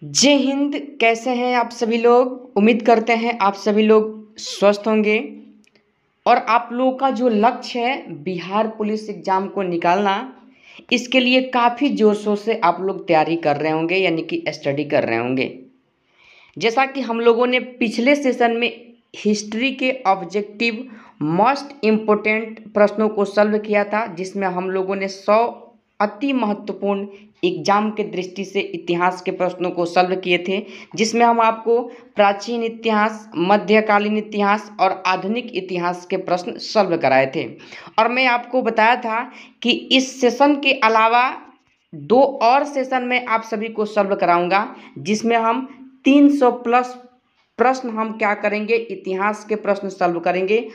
जय हिंद। कैसे हैं आप सभी लोग। उम्मीद करते हैं आप सभी लोग स्वस्थ होंगे और आप लोगों का जो लक्ष्य है बिहार पुलिस एग्ज़ाम को निकालना, इसके लिए काफ़ी जोर शोर से आप लोग तैयारी कर रहे होंगे, यानी कि स्टडी कर रहे होंगे। जैसा कि हम लोगों ने पिछले सेशन में हिस्ट्री के ऑब्जेक्टिव मोस्ट इम्पोर्टेंट प्रश्नों को सॉल्व किया था, जिसमें हम लोगों ने 100 अति महत्वपूर्ण एग्जाम के दृष्टि से इतिहास के प्रश्नों को सॉल्व किए थे, जिसमें हम आपको प्राचीन इतिहास, मध्यकालीन इतिहास और आधुनिक इतिहास के प्रश्न सॉल्व कराए थे। और मैं आपको बताया था कि इस सेशन के अलावा 2 और सेशन में आप सभी को सॉल्व कराऊंगा, जिसमें हम 300 प्लस प्रश्न हम क्या करेंगे, इतिहास के प्रश्न सॉल्व करेंगे।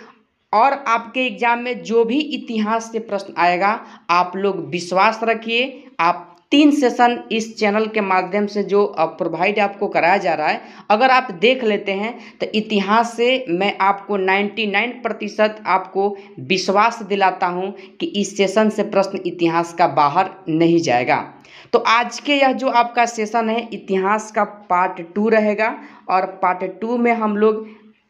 और आपके एग्जाम में जो भी इतिहास से प्रश्न आएगा, आप लोग विश्वास रखिए, आप 3 सेशन इस चैनल के माध्यम से जो प्रोवाइड आपको कराया जा रहा है, अगर आप देख लेते हैं तो इतिहास से मैं आपको 99% आपको विश्वास दिलाता हूं कि इस सेशन से प्रश्न इतिहास का बाहर नहीं जाएगा। तो आज के यह जो आपका सेशन है इतिहास का पार्ट 2 रहेगा, और पार्ट 2 में हम लोग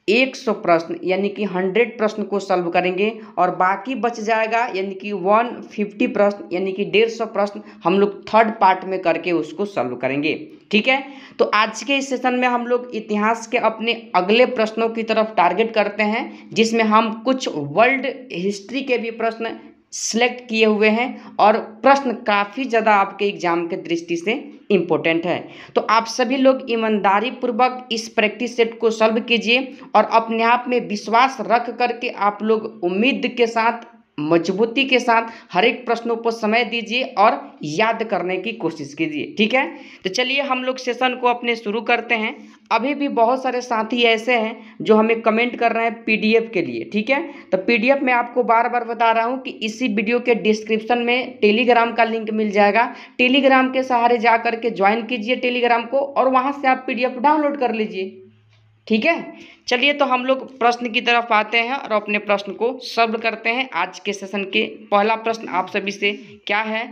100 प्रश्न यानी कि 100 प्रश्न को सॉल्व करेंगे, और बाकी बच जाएगा यानी कि 150 प्रश्न यानी कि 150 प्रश्न हम लोग थर्ड पार्ट में करके उसको सॉल्व करेंगे। ठीक है, तो आज के इस सेशन में हम लोग इतिहास के अपने अगले प्रश्नों की तरफ टारगेट करते हैं, जिसमें हम कुछ वर्ल्ड हिस्ट्री के भी प्रश्न सिलेक्ट किए हुए हैं, और प्रश्न काफ़ी ज़्यादा आपके एग्जाम के दृष्टि से इम्पोर्टेंट है। तो आप सभी लोग ईमानदारी पूर्वक इस प्रैक्टिस सेट को सॉल्व कीजिए, और अपने आप में विश्वास रख करके आप लोग उम्मीद के साथ, मजबूती के साथ हर एक प्रश्नों पर समय दीजिए और याद करने की कोशिश कीजिए। ठीक है, तो चलिए हम लोग सेशन को अपने शुरू करते हैं। अभी भी बहुत सारे साथी ऐसे हैं जो हमें कमेंट कर रहे हैं पीडीएफ के लिए। ठीक है, तो पीडीएफ मैं आपको बार बार बता रहा हूं कि इसी वीडियो के डिस्क्रिप्शन में टेलीग्राम का लिंक मिल जाएगा। टेलीग्राम के सहारे जा करके ज्वाइन कीजिए टेलीग्राम को, और वहां से आप पीडीएफ डाउनलोड कर लीजिए। ठीक है, चलिए तो हम लोग प्रश्न की तरफ आते हैं और अपने प्रश्न को सॉल्व करते हैं। आज के सेशन के पहला प्रश्न आप सभी से क्या है,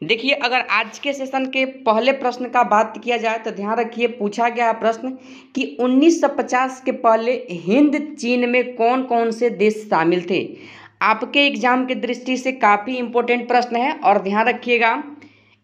देखिए। अगर आज के सेशन के पहले प्रश्न का बात किया जाए तो ध्यान रखिए, पूछा गया प्रश्न कि 1950 के पहले हिंद चीन में कौन कौन से देश शामिल थे। आपके एग्जाम की दृष्टि से काफ़ी इंपॉर्टेंट प्रश्न है, और ध्यान रखिएगा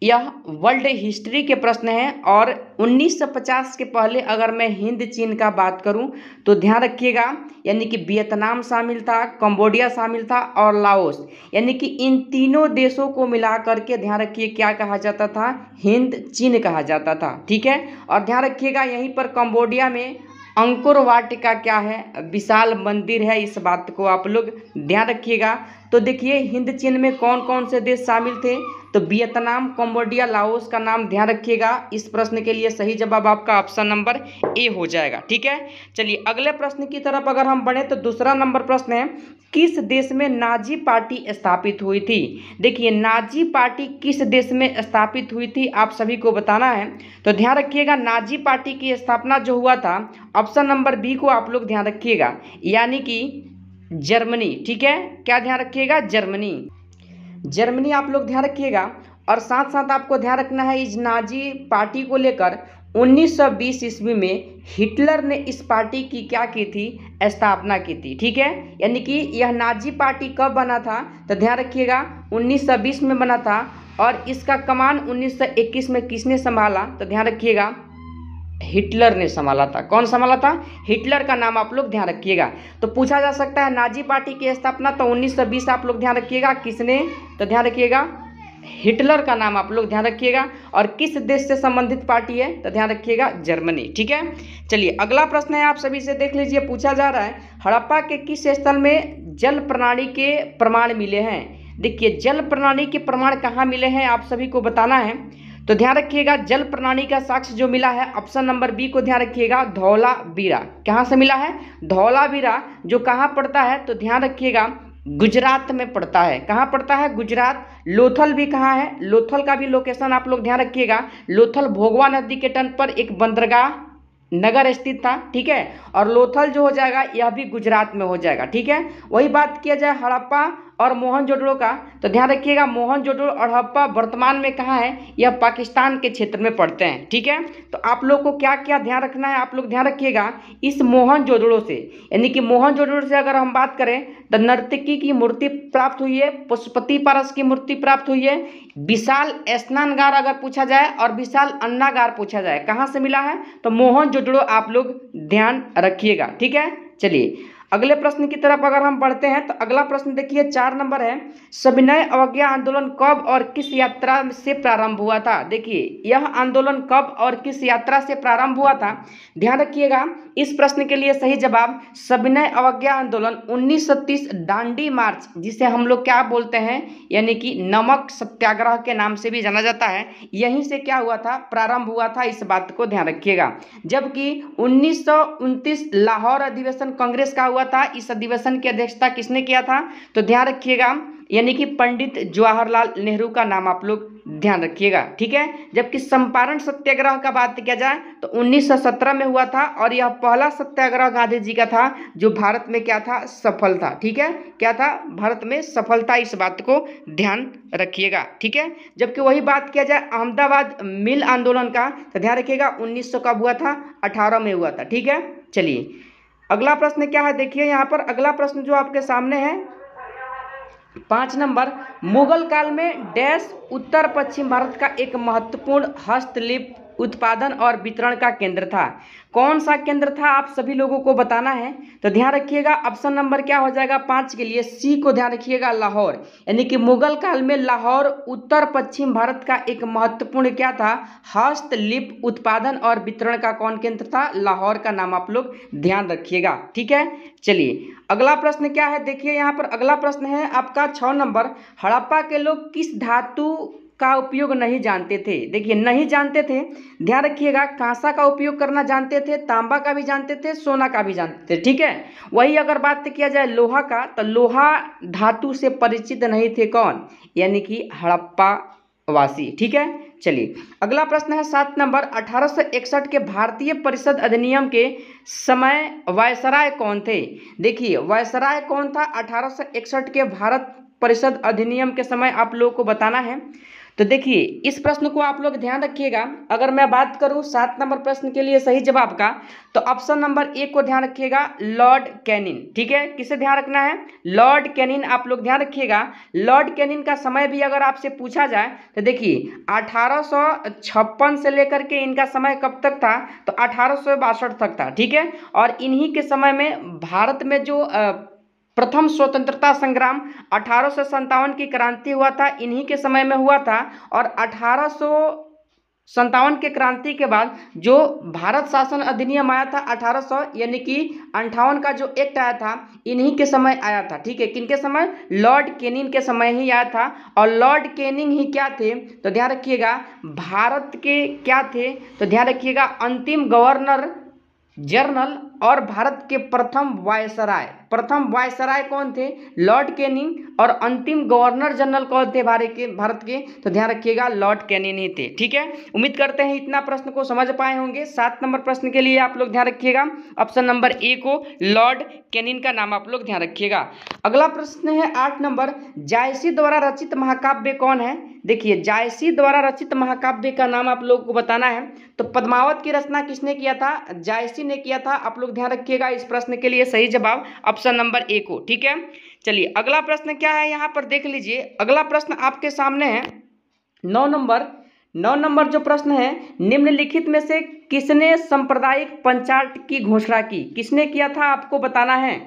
यह वर्ल्ड हिस्ट्री के प्रश्न हैं। और 1950 के पहले अगर मैं हिंद चीन का बात करूं तो ध्यान रखिएगा, यानी कि वियतनाम शामिल था, कंबोडिया शामिल था और लाओस, यानी कि इन तीनों देशों को मिला करके ध्यान रखिए क्या कहा जाता था, हिंद चीन कहा जाता था। ठीक है, और ध्यान रखिएगा यहीं पर कंबोडिया में अंकुर वाटिका क्या है, विशाल मंदिर है, इस बात को आप लोग ध्यान रखिएगा। तो देखिए हिंद चीन में कौन कौन से देश शामिल थे, तो वियतनाम, कंबोडिया, लाओस का नाम ध्यान रखिएगा। इस प्रश्न के लिए सही जवाब आपका ऑप्शन नंबर ए हो जाएगा। ठीक है, चलिए अगले प्रश्न की तरफ अगर हम बढ़े तो दूसरा नंबर प्रश्न है, किस देश में नाजी पार्टी स्थापित हुई थी। देखिए नाजी पार्टी किस देश में स्थापित हुई थी आप सभी को बताना है। तो ध्यान रखिएगा नाजी पार्टी की स्थापना जो हुआ था, ऑप्शन नंबर बी को आप लोग ध्यान रखिएगा, यानी कि जर्मनी। ठीक है, क्या ध्यान रखिएगा, जर्मनी। जर्मनी आप लोग ध्यान रखिएगा, और साथ साथ आपको ध्यान रखना है इस नाजी पार्टी को लेकर 1920 ईस्वी में हिटलर ने इस पार्टी की क्या की थी, स्थापना की थी। ठीक है, यानी कि यह नाजी पार्टी कब बना था, तो ध्यान रखिएगा 1920 में बना था, और इसका कमान 1921 में किसने संभाला, तो ध्यान रखिएगा हिटलर ने संभाला था। कौन संभाला था, हिटलर का नाम आप लोग ध्यान रखिएगा। तो पूछा जा सकता है नाजी पार्टी की स्थापना तो 1920 आप लोग ध्यान रखिएगा किसने, तो ध्यान रखिएगा हिटलर का नाम आप लोग ध्यान रखिएगा। और किस देश से संबंधित पार्टी है, तो ध्यान रखिएगा जर्मनी। ठीक है, चलिए अगला प्रश्न है, आप सभी से देख लीजिए। पूछा जा रहा है हड़प्पा के किस स्थल में जल प्रणाली के प्रमाण मिले हैं। देखिए जल प्रणाली के प्रमाण कहाँ मिले हैं आप सभी को बताना है। तो ध्यान रखिएगा जल प्रणाली का साक्ष्य जो मिला है, ऑप्शन नंबर बी को ध्यान रखिएगा, धौलावीरा। कहाँ से मिला है, धौलावीरा, जो कहाँ पड़ता है, तो ध्यान रखिएगा गुजरात में पड़ता है। कहाँ पड़ता है, गुजरात। लोथल भी कहाँ है, लोथल का भी लोकेशन आप लोग ध्यान रखिएगा। लोथल भोगवा नदी के तट पर एक बंदरगाह नगर स्थित था। ठीक है, और लोथल जो हो जाएगा यह भी गुजरात में हो जाएगा। ठीक है, वही बात किया जाए हड़प्पा और मोहनजोदड़ो का, तो ध्यान रखिएगा मोहनजोदड़ो और हड़प्पा वर्तमान में कहाँ है, यह पाकिस्तान के क्षेत्र में पड़ते हैं। ठीक है, तो आप लोग को क्या क्या ध्यान रखना है, आप लोग ध्यान रखिएगा इस मोहनजोदड़ो से, यानी कि मोहनजोदड़ो से अगर हम बात करें तो नर्तकी की मूर्ति प्राप्त हुई है, पशुपति पारस की मूर्ति प्राप्त हुई है, विशाल स्नानगार अगर पूछा जाए और विशाल अन्नागार पूछा जाए कहाँ से मिला है, तो मोहनजोदड़ो आप लोग ध्यान रखिएगा। ठीक है, चलिए अगले प्रश्न की तरफ अगर हम बढ़ते हैं तो अगला प्रश्न देखिए 4 नंबर है, सविनय अवज्ञा आंदोलन कब और किस यात्रा से प्रारंभ हुआ था। देखिए यह आंदोलन कब और किस यात्रा से प्रारंभ हुआ था, ध्यान रखिएगा इस प्रश्न के लिए सही जवाब सविनय अवज्ञा आंदोलन 1930 दांडी मार्च, जिसे हम लोग क्या बोलते हैं, यानी कि नमक सत्याग्रह के नाम से भी जाना जाता है, यहीं से क्या हुआ था, प्रारंभ हुआ था, इस बात को ध्यान रखिएगा। जबकि 1929 लाहौर अधिवेशन कांग्रेस का हुआ था, इस अधिवेशन की अध्यक्षता किसने किया था, तो ध्यान रखिएगा यानी कि पंडित जवाहरलाल नेहरू का नाम आप लोग ध्यान रखिएगा। ठीक है, जबकि चंपारण सत्याग्रह का बात किया जाए तो 1917 में हुआ था और यह पहला सत्याग्रह गांधी जी का था जो भारत में क्या था, सफल था। ठीक है, क्या था, भारत में सफल था, इस बात को ध्यान रखिएगा। ठीक है, जबकि वही बात किया जाए अहमदाबाद मिल आंदोलन का, तो ध्यान रखिएगा 1900 कब हुआ था, 18 में हुआ था। ठीक है, चलिए अगला प्रश्न क्या है, देखिए यहाँ पर अगला प्रश्न जो आपके सामने है 5 नंबर, मुगल काल में डैश उत्तर पश्चिम भारत का एक महत्वपूर्ण हस्तलिपि उत्पादन और वितरण का केंद्र था। कौन सा केंद्र था आप सभी लोगों को बताना है, तो ध्यान रखिएगा ऑप्शन नंबर क्या हो जाएगा 5 के लिए, सी को ध्यान रखिएगा लाहौर, यानी कि मुगल काल में लाहौर उत्तर पश्चिम भारत का एक महत्वपूर्ण क्या था, हस्तलिपि उत्पादन और वितरण का कौन केंद्र था, लाहौर का नाम आप लोग ध्यान रखिएगा। ठीक है, चलिए अगला प्रश्न क्या है, देखिए यहाँ पर अगला प्रश्न है आपका 6 नंबर, हड़प्पा के लोग किस धातु का उपयोग नहीं जानते थे। देखिए नहीं जानते थे, ध्यान रखिएगा कांसा का उपयोग करना जानते थे, तांबा का भी जानते थे, सोना का भी जानते थे। ठीक है, वही अगर बात किया जाए लोहा का, तो लोहा धातु से परिचित नहीं थे कौन, यानी कि हड़प्पा वासी। ठीक है, चलिए अगला प्रश्न है 7 नंबर, 1861 के भारतीय परिषद अधिनियम के समय वायसराय कौन थे। देखिए वायसराय कौन था 1861 के भारत परिषद अधिनियम के समय, आप लोगों को बताना है। तो देखिए इस प्रश्न को आप लोग ध्यान रखिएगा, अगर मैं बात करूं 7 नंबर प्रश्न के लिए सही जवाब का, तो ऑप्शन नंबर 1 को ध्यान रखिएगा लॉर्ड कैनिन। ठीक है, किसे ध्यान रखना है, लॉर्ड कैनिन आप लोग ध्यान रखिएगा। लॉर्ड कैनिन का समय भी अगर आपसे पूछा जाए तो देखिए 1856 से लेकर के इनका समय कब तक था, तो 1862 तक था। ठीक है, और इन्हीं के समय में भारत में जो प्रथम स्वतंत्रता संग्राम 1857 की क्रांति हुआ था, इन्हीं के समय में हुआ था, और 1857 के क्रांति के बाद जो भारत शासन अधिनियम आया था 1800 यानी कि 58 का जो एक्ट आया था, इन्हीं के समय आया था। ठीक है, किनके समय, लॉर्ड कैनिंग के समय ही आया था, और लॉर्ड कैनिंग ही क्या थे, तो ध्यान रखिएगा भारत के क्या थे, तो ध्यान रखिएगा अंतिम गवर्नर जनरल और भारत के प्रथम वायसराय कौन थे, लॉर्ड कैनिंग, और अंतिम गवर्नर जनरल कौन थे भारत के, तो ध्यान रखिएगा लॉर्ड कैनिंग ही थे। ठीक है, उम्मीद करते हैं इतना प्रश्न को समझ पाए होंगे। 7 नंबर प्रश्न के लिए आप लोग ध्यान रखिएगा ऑप्शन नंबर ए को लॉर्ड कैनिंग का नाम आप लोग ध्यान रखिएगा। अगला प्रश्न है 8 नंबर, जायसी द्वारा रचित महाकाव्य कौन है। देखिए जायसी द्वारा रचित महाकाव्य का नाम आप लोगों को बताना है। तो पद्मावत की रचना किसने किया था, जायसी ने किया था। आप लोग ध्यान रखिएगा इस प्रश्न के लिए सही जवाब ऑप्शन नंबर ए को। ठीक है, चलिए अगला प्रश्न क्या है यहाँ पर देख लीजिए। अगला प्रश्न आपके सामने है 9 नंबर जो प्रश्न है, निम्नलिखित में से किसने सांप्रदायिक पंचायत की घोषणा की, किसने किया था आपको बताना है।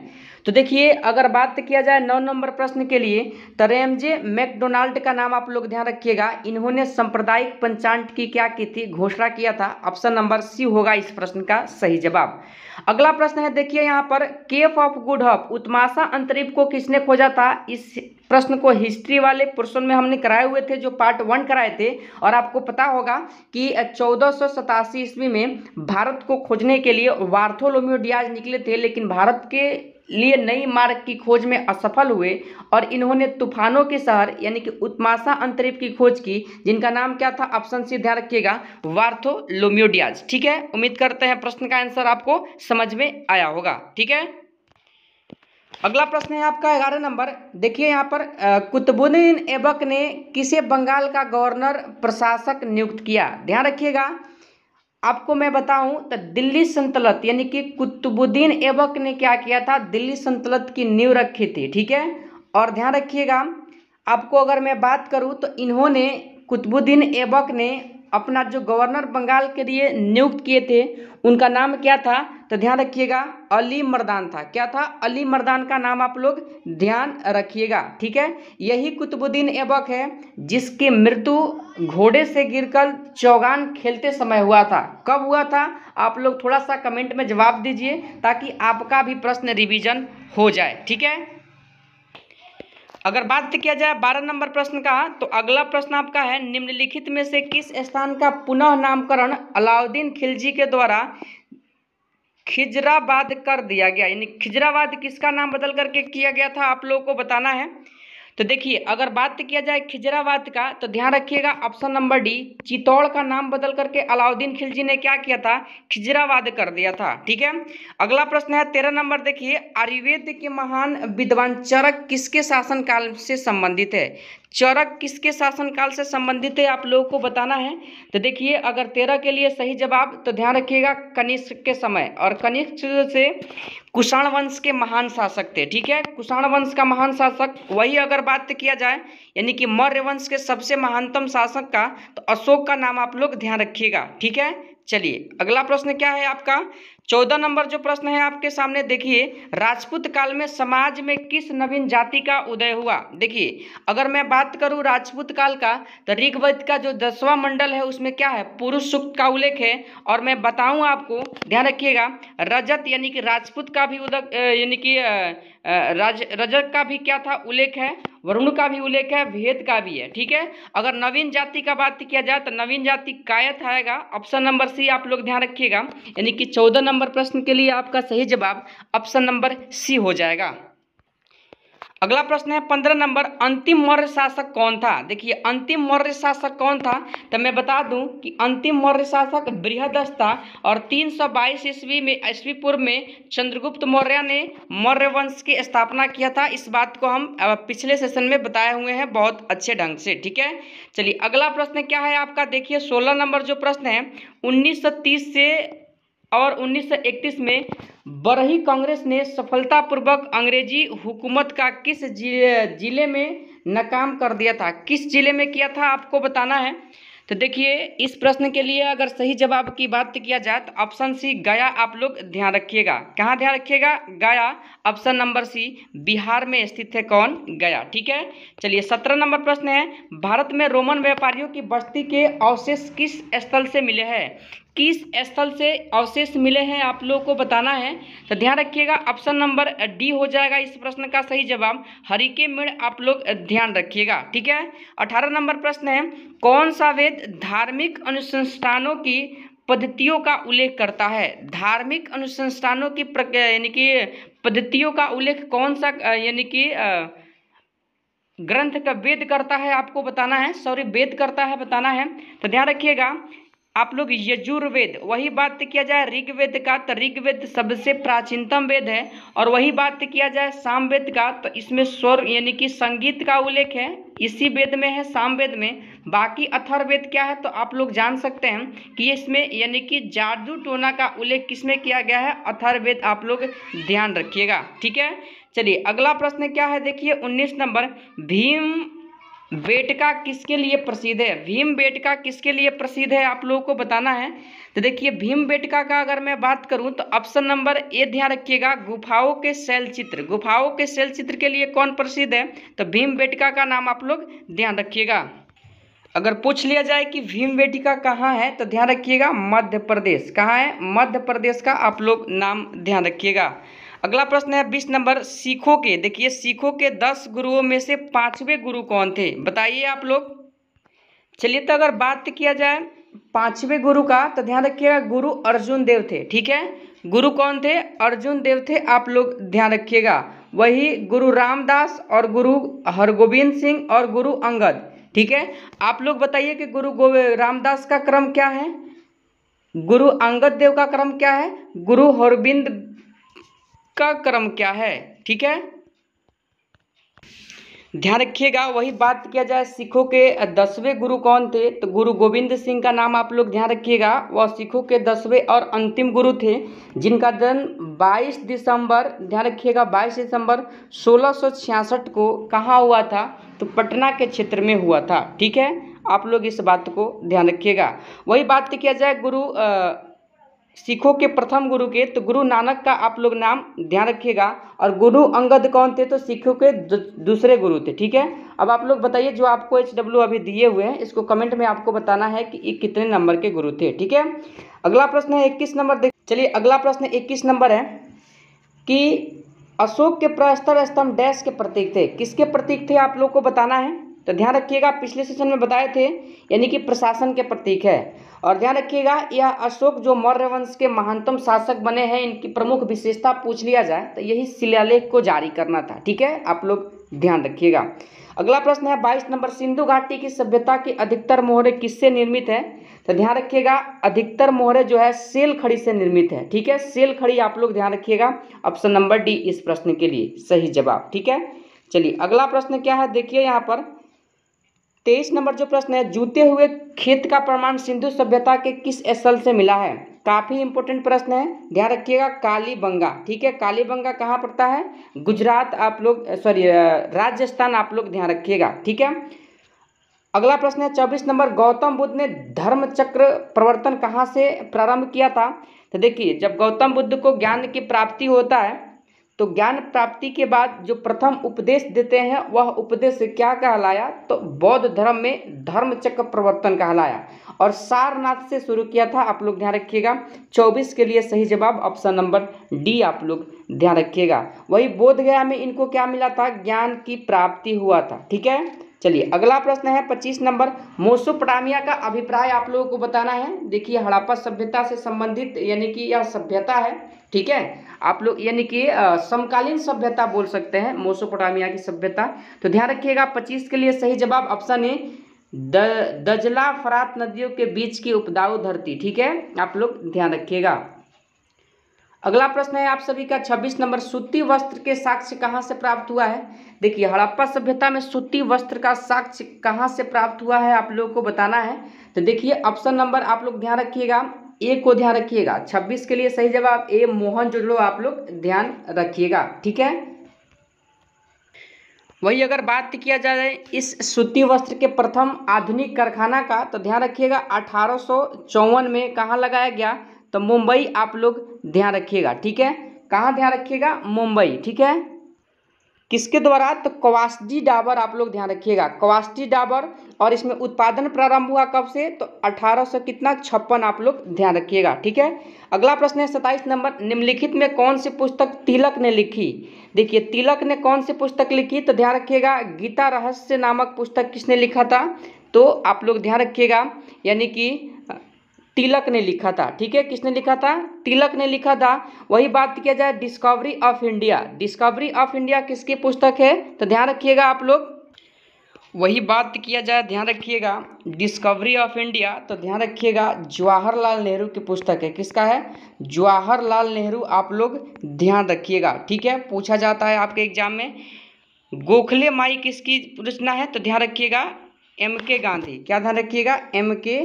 तो देखिए अगर बात किया जाए 9 नंबर प्रश्न के लिए, तो रैमजे मैकडोनाल्ड का नाम आप लोग ध्यान रखिएगा, इन्होंने सांप्रदायिक पंचायत की क्या की थी, घोषणा किया था। ऑप्शन नंबर सी होगा इस प्रश्न का सही जवाब। अगला प्रश्न है देखिए यहाँ पर, केप ऑफ गुड होप उत्माशा अंतरिक्ष को किसने खोजा था। इस प्रश्न को हिस्ट्री वाले पोर्शन में हमने कराए हुए थे, जो पार्ट 1 कराए थे, और आपको पता होगा कि 1487 ईस्वी में भारत को खोजने के लिए बार्थोलोम्यू डियाज निकले थे, लेकिन भारत के लिए नई मार्ग की खोज में असफल हुए, और इन्होंने तूफानों के शहर यानी कि उत्माशा अंतरिक्ष की खोज की, जिनका नाम क्या था, ऑप्शन सी ध्यान रखिएगा बार्थोलोम्यू डियाज। ठीक है, उम्मीद करते हैं प्रश्न का आंसर आपको समझ में आया होगा। ठीक है, अगला प्रश्न है आपका 11 नंबर। देखिए यहाँ पर कुतुबुद्दीन ऐबक ने किसे बंगाल का गवर्नर प्रशासक नियुक्त किया? ध्यान रखिएगा, आपको मैं बताऊं तो दिल्ली सल्तनत यानी कि कुतुबुद्दीन ऐबक ने क्या किया था, दिल्ली सल्तनत की नींव रखी थी। ठीक है, और ध्यान रखिएगा, आपको अगर मैं बात करूं तो इन्होंने, कुतुबुद्दीन ऐबक ने अपना जो गवर्नर बंगाल के लिए नियुक्त किए थे उनका नाम क्या था? तो ध्यान रखिएगा, अली मर्दान था। क्या था? अली मर्दान का नाम आप लोग ध्यान रखिएगा। ठीक है, यही कुतुबुद्दीन ऐबक है जिसकी मृत्यु घोड़े से गिरकर चौगान खेलते समय हुआ था। कब हुआ था? आप लोग थोड़ा सा कमेंट में जवाब दीजिए ताकि आपका भी प्रश्न रिवीजन हो जाए। ठीक है, अगर बात किया जाए 12 नंबर प्रश्न का, तो अगला प्रश्न आपका है, निम्नलिखित में से किस स्थान का पुनः नामकरण अलाउद्दीन खिलजी के द्वारा खिजराबाद कर दिया गया? यानी खिजराबाद किसका नाम बदल करके किया गया था, आप लोगों को बताना है। तो देखिए, अगर बात किया जाए खिजराबाद का, तो ध्यान रखिएगा ऑप्शन नंबर डी, चित्तौड़ का नाम बदल करके अलाउद्दीन खिलजी ने क्या किया था? खिजराबाद कर दिया था। ठीक है, अगला प्रश्न है 13 नंबर। देखिए, आयुर्वेद के महान विद्वान चरक किसके शासनकाल से संबंधित है? चरक किसके शासनकाल से संबंधित है, आप लोगों को बताना है। तो देखिए, अगर 13 के लिए सही जवाब, तो ध्यान रखिएगा कनिष्क के समय, और कनिष्क से कुषाण वंश के महान शासक थे। ठीक है, कुषाण वंश का महान शासक। वही अगर बात किया जाए यानी कि मौर्य वंश के सबसे महानतम शासक का, तो अशोक का नाम आप लोग ध्यान रखिएगा। ठीक है, चलिए अगला प्रश्न क्या है आपका 14 नंबर जो प्रश्न है आपके सामने। देखिए, राजपूत काल में समाज में किस नवीन जाति का उदय हुआ? देखिए, अगर मैं बात करूं राजपूत काल का, तो ऋग्वेद का जो 10वां मंडल है उसमें क्या है? पुरुष सूक्त का उल्लेख है। और मैं बताऊं आपको, ध्यान रखिएगा, रजत यानी कि राजपूत का भी यानी कि रजत का भी क्या था? उल्लेख है। वरुण का भी उल्लेख है, भेद का भी है। ठीक है, अगर नवीन जाति का बात किया जाए तो नवीन जाति कायथ आएगा, ऑप्शन नंबर सी आप लोग ध्यान रखिएगा। यानी कि 14 नंबर प्रश्न के लिए आपका सही जवाब ऑप्शन नंबर सी हो जाएगा। अगला प्रश्न है 15 नंबर, अंतिम मौर्य शासक कौन था? देखिए, अंतिम मौर्य शासक कौन था? तो मैं बता दूं कि अंतिम मौर्य शासक बृहदस्त था, और 322 ईस्वी पूर्व में चंद्रगुप्त मौर्य ने मौर्य वंश की स्थापना किया था। इस बात को हम पिछले सेशन में बताए हुए हैं बहुत अच्छे ढंग से। ठीक है, चलिए अगला प्रश्न क्या है आपका। देखिए, 16 नंबर जो प्रश्न है, 1930 से और 1931 में बरही कांग्रेस ने सफलतापूर्वक अंग्रेजी हुकूमत का किस जिले में नाकाम कर दिया था? किस जिले में किया था, आपको बताना है। तो देखिए, इस प्रश्न के लिए अगर सही जवाब की बात किया जाए तो ऑप्शन सी गया आप लोग ध्यान रखिएगा। कहाँ ध्यान रखिएगा? गया, ऑप्शन नंबर सी, बिहार में स्थित है। कौन? गया। ठीक है, चलिए 17 नंबर प्रश्न है, भारत में रोमन व्यापारियों की बस्ती के अवशेष किस स्थल से मिले हैं? किस स्थल से अवशेष मिले हैं, आप लोगों को बताना है। तो ध्यान रखिएगा, ऑप्शन नंबर डी हो जाएगा इस प्रश्न का सही जवाब, हरिकेमेड़ आप लोग ध्यान रखिएगा। ठीक है, 18 नंबर प्रश्न है, कौन सा वेद धार्मिक अनुष्ठानों की पद्धतियों का उल्लेख करता है? धार्मिक अनुष्ठानों की यानी कि पद्धतियों का उल्लेख कौन सा यानी कि ग्रंथ का वेद करता है, आपको बताना है। सॉरी, वेद करता है, बताना है। तो ध्यान रखिएगा आप लोग, यजुर्वेद। वही बात किया जाए ऋग्वेद का, तो ऋग्वेद सबसे प्राचीनतम वेद है। और वही बात किया जाए सामवेद का, तो इसमें स्वर यानी कि संगीत का उल्लेख है, इसी वेद में है, सामवेद में। बाकी अथर्ववेद क्या है, तो आप लोग जान सकते हैं कि इसमें यानी कि जादू टोना का उल्लेख किसमें किया गया है? अथर्ववेद, आप लोग ध्यान रखिएगा। ठीक है, चलिए अगला प्रश्न क्या है। देखिए 19 नंबर, भीम बेटका किसके लिए प्रसिद्ध है? भीम बेटका किसके लिए प्रसिद्ध है, आप लोगों को बताना है। तो देखिए, भीम बेटका का अगर मैं बात करूं तो ऑप्शन नंबर ए ध्यान रखिएगा, गुफाओं के शैलचित्र। गुफाओं के शैलचित्र के लिए कौन प्रसिद्ध है? तो भीम बेटका का नाम आप लोग ध्यान रखिएगा। अगर पूछ लिया जाए कि भीम बेटका कहाँ है, तो ध्यान रखिएगा मध्य प्रदेश। कहाँ है? मध्य प्रदेश का आप लोग नाम ध्यान रखिएगा। अगला प्रश्न है 20 नंबर, सिखों के, देखिए सिखों के 10 गुरुओं में से 5वें गुरु कौन थे, बताइए आप लोग। चलिए, तो अगर बात किया जाए 5वें गुरु का, तो ध्यान रखिएगा गुरु अर्जुन देव थे। ठीक है, गुरु कौन थे? अर्जुन देव थे, आप लोग ध्यान रखिएगा। वही गुरु रामदास और गुरु हरगोविंद सिंह और गुरु अंगद। ठीक है, आप लोग बताइए कि गुरु रामदास का क्रम क्या है, गुरु अंगद देव का क्रम क्या है, गुरु हरगोविंद का क्रम क्या है? ठीक है। ध्यान रखिएगा, वही बात किया जाए सिखों के 10वें गुरु कौन थे, तो गुरु गोविंद सिंह का नाम आप लोग ध्यान रखिएगा। वह सिखों के 10वें और अंतिम गुरु थे, जिनका जन्म 22 दिसंबर, ध्यान रखिएगा 22 दिसंबर 1666 को कहाँ हुआ था, तो पटना के क्षेत्र में हुआ था। ठीक है, आप लोग इस बात को ध्यान रखिएगा। वही बात किया जाए गुरु सिखों के प्रथम गुरु के, तो गुरु नानक का आप लोग नाम ध्यान रखिएगा। और गुरु अंगद कौन थे, तो सिखों के दूसरे गुरु थे। ठीक है, अब आप लोग बताइए जो आपको HW अभी दिए हुए हैं, इसको कमेंट में आपको बताना है कि ये कितने नंबर के गुरु थे। ठीक है, अगला प्रश्न है 21 नंबर। देख चलिए, अगला प्रश्न 21 नंबर है कि अशोक के प्रस्तर स्तंभ डैश के प्रतीक थे, किसके प्रतीक थे आप लोग को बताना है। तो ध्यान रखिएगा, पिछले सेशन में बताए थे, यानी कि प्रशासन के प्रतीक है। और ध्यान रखिएगा, यह अशोक जो मौर्य वंश के महानतम शासक बने हैं, इनकी प्रमुख विशेषता पूछ लिया जाए तो यही शिलालेख को जारी करना था। ठीक है, आप लोग ध्यान रखिएगा। अगला प्रश्न है 22 नंबर, सिंधु घाटी की सभ्यता की अधिकतर मोहरे किससे निर्मित है। तो ध्यान रखिएगा, अधिकतर मोहरे जो है सेल खड़ी से निर्मित है। ठीक है, सेल खड़ी आप लोग ध्यान रखिएगा। ऑप्शन नंबर डी इस प्रश्न के लिए सही जवाब। ठीक है, चलिए अगला प्रश्न क्या है, देखिए यहाँ पर 23 नंबर जो प्रश्न है, जूते हुए खेत का प्रमाण सिंधु सभ्यता के किस स्थल से मिला है। काफी इंपॉर्टेंट प्रश्न है, ध्यान रखिएगा, कालीबंगा। ठीक है, कालीबंगा कहाँ पड़ता है, गुजरात आप लोग राजस्थान आप लोग ध्यान रखिएगा। ठीक है, अगला प्रश्न है 24 नंबर, गौतम बुद्ध ने धर्म चक्र प्रवर्तन कहाँ से प्रारंभ किया था। तो देखिए, जब गौतम बुद्ध को ज्ञान की प्राप्ति होता है, तो ज्ञान प्राप्ति के बाद जो प्रथम उपदेश देते हैं वह उपदेश क्या कहलाया, तो बौद्ध धर्म में धर्म चक्र प्रवर्तन कहलाया। और सारनाथ से शुरू किया था, आप लोग ध्यान रखिएगा। 24 के लिए सही जवाब ऑप्शन नंबर डी आप लोग ध्यान रखिएगा। वही बोध गया में इनको क्या मिला था, ज्ञान की प्राप्ति हुआ था। ठीक है, चलिए अगला प्रश्न है 25 नंबर, मेसोपोटामिया का अभिप्राय आप लोगों को बताना है। देखिए, हड़प्पा सभ्यता से संबंधित यानी कि यह सभ्यता है। ठीक है, आप लोग यानी कि समकालीन सभ्यता बोल सकते हैं मेसोपोटामिया की सभ्यता। तो ध्यान रखिएगा, 25 के लिए सही जवाब ऑप्शन ए दजला फरात नदियों के बीच की उपजाऊ धरती। ठीक है, आप लोग ध्यान रखिएगा। अगला प्रश्न है आप सभी का 26 नंबर, सूती वस्त्र के साक्ष्य कहाँ से प्राप्त हुआ है। देखिए, हड़प्पा सभ्यता में सूती वस्त्र का साक्ष्य कहाँ से प्राप्त हुआ है, आप लोगों को बताना है। तो देखिए, ऑप्शन नंबर आप लोग ध्यान रखिएगा, ए को ध्यान रखिएगा। 26 के लिए सही जवाब ए मोहनजोदड़ो आप लोग ध्यान रखिएगा। ठीक है, वही अगर बात किया जाए इस सूती वस्त्र के प्रथम आधुनिक कारखाना का, तो ध्यान रखिएगा 1854 में कहाँ लगाया गया, तो मुंबई आप लोग ध्यान रखिएगा। ठीक है, कहाँ ध्यान रखिएगा, मुंबई। ठीक है, किसके द्वारा, तो कवासजी डाबर आप लोग ध्यान रखिएगा, कवासजी डाबर। और इसमें उत्पादन प्रारंभ हुआ कब से, तो 1856 आप लोग ध्यान रखिएगा। ठीक है, अगला प्रश्न है 27 नंबर, निम्नलिखित में कौन सी पुस्तक तिलक ने लिखी। देखिए, तिलक ने कौन सी पुस्तक लिखी, तो ध्यान रखिएगा गीता रहस्य नामक पुस्तक किसने लिखा था, तो आप लोग ध्यान रखिएगा, यानी कि तिलक ने लिखा था। ठीक है, किसने लिखा था, तिलक ने लिखा था। वही बात किया जाए discovery of India, discovery of India किसकी पुस्तक है, तो ध्यान रखिएगा आप लोग। वही बात किया जाए, ध्यान रखिएगा डिस्कवरी ऑफ इंडिया, तो ध्यान रखिएगा जवाहरलाल नेहरू की पुस्तक है। किसका है, जवाहरलाल नेहरू आप लोग ध्यान रखिएगा। ठीक है, पूछा जाता है आपके एग्जाम में। गोखले माई किसकी रचना है, तो ध्यान रखिएगा MK गांधी। क्या ध्यान रखिएगा, MK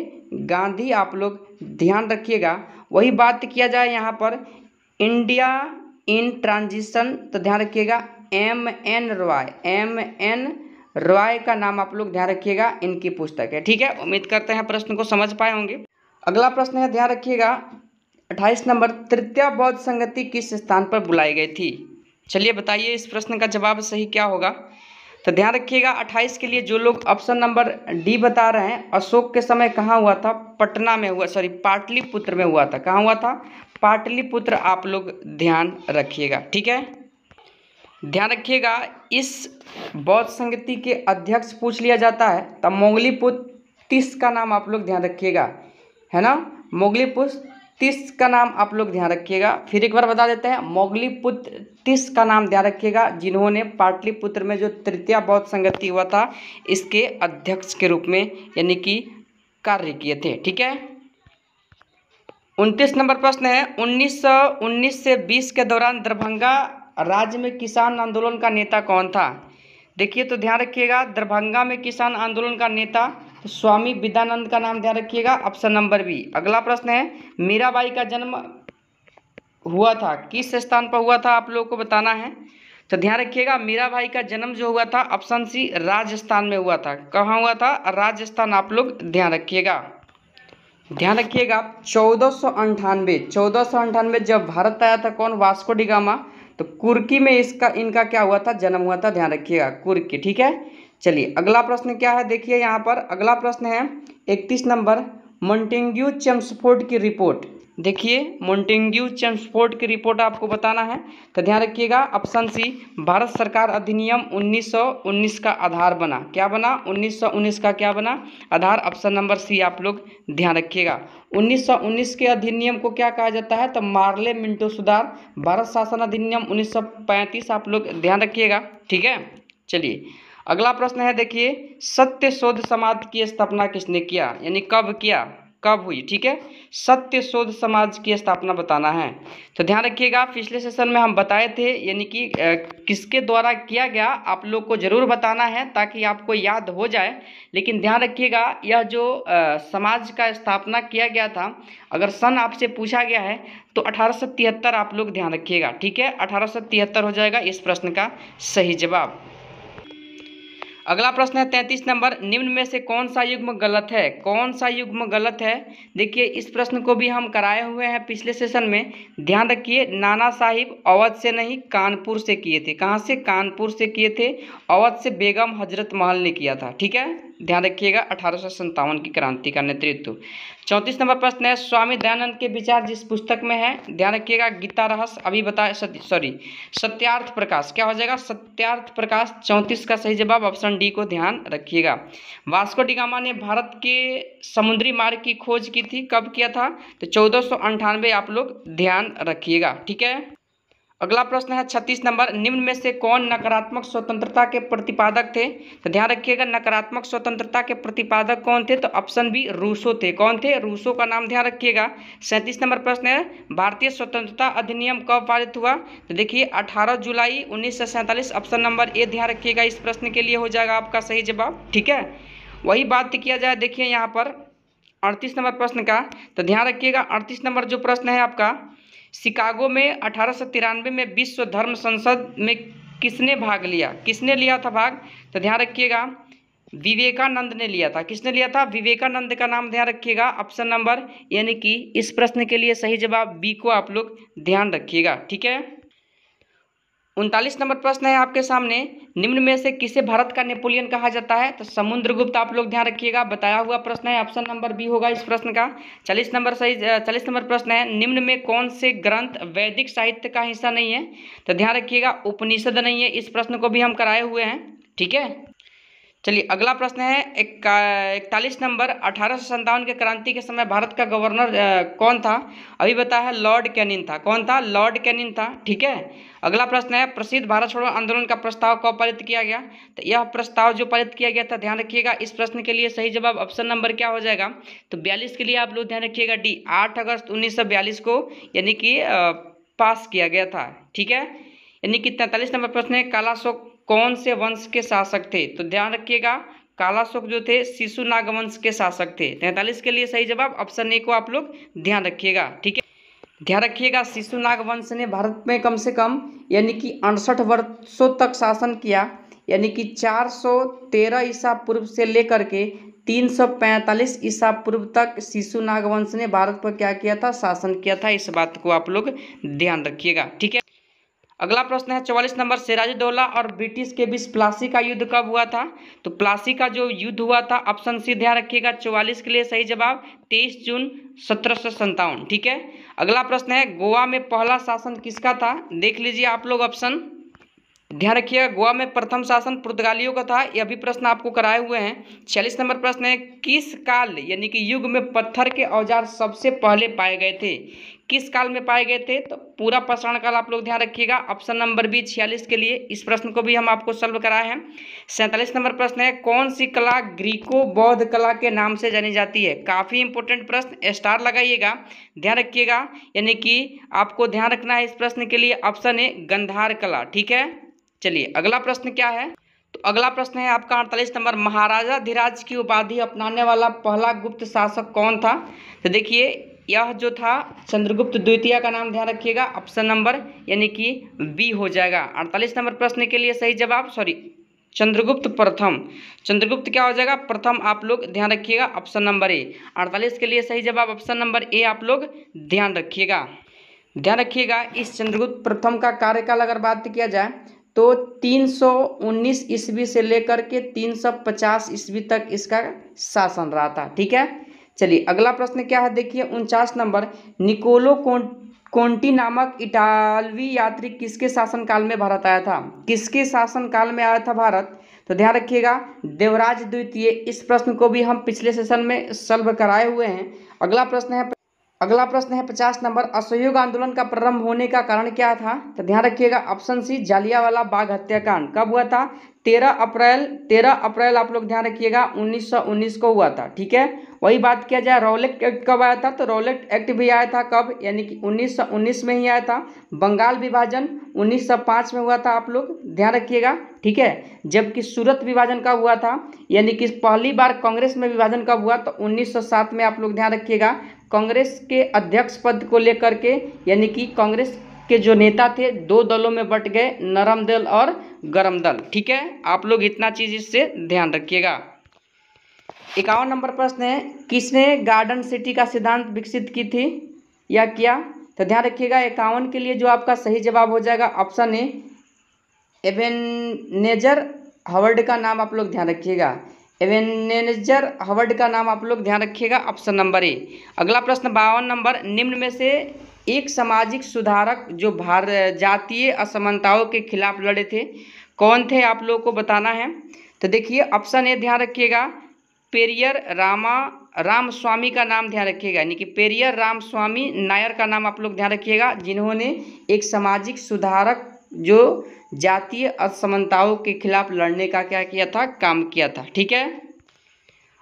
गांधी आप लोग ध्यान रखिएगा। वही बात किया जाए यहाँ पर इंडिया इन ट्रांजिशन, तो ध्यान रखिएगा MN रॉय, MN रॉय का नाम आप लोग ध्यान रखिएगा, इनकी पुस्तक है। ठीक है, उम्मीद करते हैं प्रश्न को समझ पाए होंगे। अगला प्रश्न है, ध्यान रखिएगा 28 नंबर, तृतीय बौद्ध संगति किस स्थान पर बुलाई गई थी। चलिए बताइए इस प्रश्न का जवाब सही क्या होगा। तो ध्यान रखिएगा 28 के लिए जो लोग ऑप्शन नंबर डी बता रहे हैं, अशोक के समय कहाँ हुआ था, पटना में हुआ, पाटलिपुत्र में हुआ था। कहाँ हुआ था, पाटलिपुत्र आप लोग ध्यान रखिएगा। ठीक है, ध्यान रखिएगा इस बौद्ध संगति के अध्यक्ष पूछ लिया जाता है, तब मोगलीपुत्र तीस का नाम आप लोग ध्यान रखिएगा, है ना, मोगलीपुत्र तीस का नाम आप लोग ध्यान रखिएगा। फिर एक बार बता देते हैं, मोगलीपुत्र तीस का नाम ध्यान रखिएगा, जिन्होंने पाटलिपुत्र में जो तृतीय बौद्ध संगति हुआ था इसके अध्यक्ष के रूप में यानी कि कार्य किए थे। ठीक है, 29 नंबर प्रश्न है, 1919 से 20 के दौरान दरभंगा राज्य में किसान आंदोलन का नेता कौन था? देखिए तो ध्यान रखिएगा, दरभंगा में किसान आंदोलन का नेता तो स्वामी विद्यानंद का नाम ध्यान रखिएगा, ऑप्शन नंबर बी। अगला प्रश्न है, मीराबाई का जन्म हुआ था किस स्थान पर हुआ था, आप लोगों को बताना है। तो ध्यान रखिएगा, मीराबाई का जन्म जो हुआ था ऑप्शन सी राजस्थान में हुआ था। कहाँ हुआ था? राजस्थान। आप लोग ध्यान रखिएगा। ध्यान रखिएगा 1498 जब भारत आया था कौन? Vasco D gamma. तो कुर्की में इनका क्या हुआ था? जन्म हुआ था। ध्यान रखिएगा कुर्की। ठीक है, चलिए अगला प्रश्न क्या है, देखिए यहाँ पर अगला प्रश्न है 31 नंबर, मॉन्टेग्यू चेम्सफोर्ड की रिपोर्ट। देखिए मॉन्टेग्यू चेम्सफोर्ड की रिपोर्ट आपको बताना है। तो ध्यान रखिएगा ऑप्शन सी, भारत सरकार अधिनियम 1919 का आधार बना। क्या बना? 1919 का क्या बना? आधार। ऑप्शन नंबर सी आप लोग ध्यान रखिएगा। 1919 के अधिनियम को क्या कहा जाता है? तो मार्ले मिंटो सुधार भारत शासन अधिनियम 1935 आप लोग ध्यान रखिएगा। ठीक है, चलिए अगला प्रश्न है, देखिए सत्य शोध समाज की स्थापना किसने किया, यानी कब किया, कब हुई? ठीक है, सत्य शोध समाज की स्थापना बताना है। तो ध्यान रखिएगा, पिछले सेशन में हम बताए थे, यानी कि किसके द्वारा किया गया आप लोग को जरूर बताना है ताकि आपको याद हो जाए। लेकिन ध्यान रखिएगा, यह जो समाज का स्थापना किया गया था, अगर सन आपसे पूछा गया है तो 1873 आप लोग ध्यान रखिएगा। ठीक है, 1873 हो जाएगा इस प्रश्न का सही जवाब। अगला प्रश्न है 33 नंबर, निम्न में से कौन सा युग्म गलत है? कौन सा युग्म गलत है? देखिए इस प्रश्न को भी हम कराए हुए हैं पिछले सेशन में। ध्यान रखिए, नाना साहिब अवध से नहीं कानपुर से किए थे। कहाँ से? कानपुर से किए थे। अवध से बेगम हजरत महल ने किया था। ठीक है, ध्यान रखिएगा 1857 की क्रांति का नेतृत्व। 34 नंबर प्रश्न है, स्वामी दयानंद के विचार जिस पुस्तक में है, ध्यान रखिएगा गीता रहस्य अभी बताए, सत्यार्थ प्रकाश। क्या हो जाएगा? सत्यार्थ प्रकाश। 34 का सही जवाब ऑप्शन डी को ध्यान रखिएगा। वास्को डी गामा ने भारत के समुद्री मार्ग की खोज की थी, कब किया था? तो 1498 आप लोग ध्यान रखिएगा। ठीक है, अगला प्रश्न है 36 नंबर, निम्न में से कौन नकारात्मक स्वतंत्रता के प्रतिपादक थे? तो ध्यान रखिएगा, नकारात्मक स्वतंत्रता के प्रतिपादक कौन थे? तो ऑप्शन बी रूसो थे। कौन थे? रूसो का नाम ध्यान रखिएगा। 37 नंबर प्रश्न है, भारतीय स्वतंत्रता अधिनियम कब पारित हुआ? तो देखिए 18 जुलाई 1947, ऑप्शन नंबर ए ध्यान रखिएगा, इस प्रश्न के लिए हो जाएगा आपका सही जवाब। ठीक है, वही बात किया जाए, देखिए यहाँ पर 38 नंबर प्रश्न का, तो ध्यान रखिएगा 38 नंबर जो प्रश्न है आपका, शिकागो में 1893 में विश्व धर्म संसद में किसने भाग लिया? किसने लिया था भाग? तो ध्यान रखिएगा विवेकानंद ने लिया था। किसने लिया था? विवेकानंद का नाम ध्यान रखिएगा, ऑप्शन नंबर, यानी कि इस प्रश्न के लिए सही जवाब बी को आप लोग ध्यान रखिएगा। ठीक है, 39 नंबर प्रश्न है आपके सामने, निम्न में से किसे भारत का नेपोलियन कहा जाता है? तो समुद्रगुप्त आप लोग ध्यान रखिएगा, बताया हुआ प्रश्न है, ऑप्शन नंबर बी होगा इस प्रश्न का। 40 नंबर प्रश्न है, निम्न में कौन से ग्रंथ वैदिक साहित्य का हिस्सा नहीं है? तो ध्यान रखिएगा उपनिषद नहीं है, इस प्रश्न को भी हम कराए हुए हैं। ठीक है, चलिए अगला प्रश्न है 41 नंबर, 1857 के क्रांति के समय भारत का गवर्नर कौन था? अभी बताया है लॉर्ड कैनिंग था। कौन था? लॉर्ड कैनिंग था। ठीक है, अगला प्रश्न है, प्रसिद्ध भारत छोड़ो आंदोलन का प्रस्ताव कब पारित किया गया? तो यह प्रस्ताव जो पारित किया गया था, ध्यान रखिएगा, इस प्रश्न के लिए सही जवाब ऑप्शन नंबर क्या हो जाएगा? तो 42 के लिए आप लोग ध्यान रखिएगा डी, 8 अगस्त 1942 को यानी कि पास किया गया था। ठीक है, यानी कि 43 नंबर प्रश्न है, कालाशोक कौन से वंश के शासक थे? तो ध्यान रखिएगा कालाशोक जो थे शिशु नागवंश के शासक थे। 43 के लिए सही जवाब ऑप्शन ए को आप लोग ध्यान रखिएगा। ठीक है, ध्यान रखिएगा शिशु नागवंश ने भारत में कम से कम यानी कि 68 वर्षों तक शासन किया, यानी कि 413 ईसा पूर्व से लेकर के 345 ईसा पूर्व तक शिशु नागवंश ने भारत पर क्या किया था? शासन किया था। इस बात को आप लोग ध्यान रखिएगा। ठीक है, अगला प्रश्न है 44 नंबर, सिराजुद्दौला और ब्रिटिश के बीच प्लासी का युद्ध कब हुआ था? तो प्लासी का जो युद्ध हुआ था, ऑप्शन सी ध्यान रखिएगा, 44 के लिए सही जवाब 23 जून 1757। ठीक है, अगला प्रश्न है, गोवा में पहला शासन किसका था? देख लीजिए आप लोग ऑप्शन, ध्यान रखिएगा गोवा में प्रथम शासन पुर्तगालियों का था। यह भी प्रश्न आपको कराए हुए हैं। 46 नंबर प्रश्न है, किस काल यानी कि युग में पत्थर के औजार सबसे पहले पाए गए थे? किस काल में पाए गए थे? तो पूरा पाषाण काल आप लोग ध्यान रखिएगा। ऑप्शन नंबर बी 46 के लिए इस प्रश्न को भी हम आपको सॉल्व कराए हैं। 47 नंबर प्रश्न है, कौन सी कला ग्रीको बौद्ध कला के नाम से जानी जाती है? काफ़ी इंपॉर्टेंट प्रश्न, स्टार लगाइएगा, ध्यान रखिएगा, यानी कि आपको ध्यान रखना है इस प्रश्न के लिए। ऑप्शन है गंधार कला। ठीक है, चलिए अगला प्रश्न क्या है? तो अगला प्रश्न है आपका 48 नंबर, महाराजा धीराज की उपाधि अपनाने वाला पहला गुप्त शासक कौन था? तो देखिए यह जो था चंद्रगुप्त द्वितीय का नाम ध्यान रखिएगा। ऑप्शन नंबर यानी कि बी हो जाएगा। 48 नंबर प्रश्न के लिए सही जवाब चंद्रगुप्त प्रथम। चंद्रगुप्त क्या हो जाएगा? प्रथम आप लोग ध्यान रखिएगा। Option number A. 48 के लिए सही जवाब ऑप्शन नंबर ए आप लोग ध्यान रखिएगा। ध्यान रखिएगा इस चंद्रगुप्त प्रथम का कार्यकाल अगर बात किया जाए तो 319 ईस्वी से लेकर के 350 ईस्वी तक इसका शासन रहा था। ठीक है, चलिए अगला प्रश्न क्या है? देखिए 49 नंबर, निकोलो कोंटी नामक इटालवी यात्री किसके शासनकाल में भारत आया था? किसके शासनकाल में आया था भारत? तो ध्यान रखिएगा देवराज द्वितीय। इस प्रश्न को भी हम पिछले सेशन में सॉल्व कराए हुए हैं। अगला प्रश्न है 50 नंबर, असहयोग आंदोलन का प्रारंभ होने का कारण क्या था? तो ध्यान रखिएगा ऑप्शन सी जालियांवाला बाग हत्याकांड। कब हुआ था? 13 अप्रैल आप लोग ध्यान रखिएगा 1919 को हुआ था। ठीक है, वही बात किया जाए रॉलेट एक्ट कब आया था? तो रॉलेट एक्ट भी आया था कब? यानी कि 1919 में ही आया था। बंगाल विभाजन 1905 में हुआ था, आप लोग ध्यान रखिएगा। ठीक है, जबकि सूरत विभाजन कब हुआ था? यानी कि पहली बार कांग्रेस में विभाजन कब हुआ? तो 1907 में आप लोग ध्यान रखिएगा। कांग्रेस के अध्यक्ष पद को लेकर के यानी कि कांग्रेस के जो नेता थे दो दलों में बट गए, नरम दल और गरम दल। ठीक है, आप लोग इतना चीज इससे ध्यान रखिएगा। 51 नंबर प्रश्न है, किसने गार्डन सिटी का सिद्धांत विकसित की थी या किया? तो ध्यान रखिएगा 51 के लिए जो आपका सही जवाब हो जाएगा ऑप्शन ए एबेनेजर हावर्ड का नाम आप लोग ध्यान रखिएगा। एबेनेजर हावर्ड का नाम आप लोग ध्यान रखिएगा, ऑप्शन नंबर ए। अगला प्रश्न 52 नंबर, निम्न में से एक सामाजिक सुधारक जो जातीय असमानताओं के खिलाफ लड़े थे कौन थे? आप लोगों को बताना है। तो देखिए ऑप्शन ए ध्यान रखिएगा पेरियर रामस्वामी का नाम ध्यान रखिएगा, यानी कि पेरियर रामस्वामी नायर का नाम आप लोग ध्यान रखिएगा, जिन्होंने एक सामाजिक सुधारक जो जातीय असमानताओं के खिलाफ लड़ने का क्या किया था? काम किया था। ठीक है,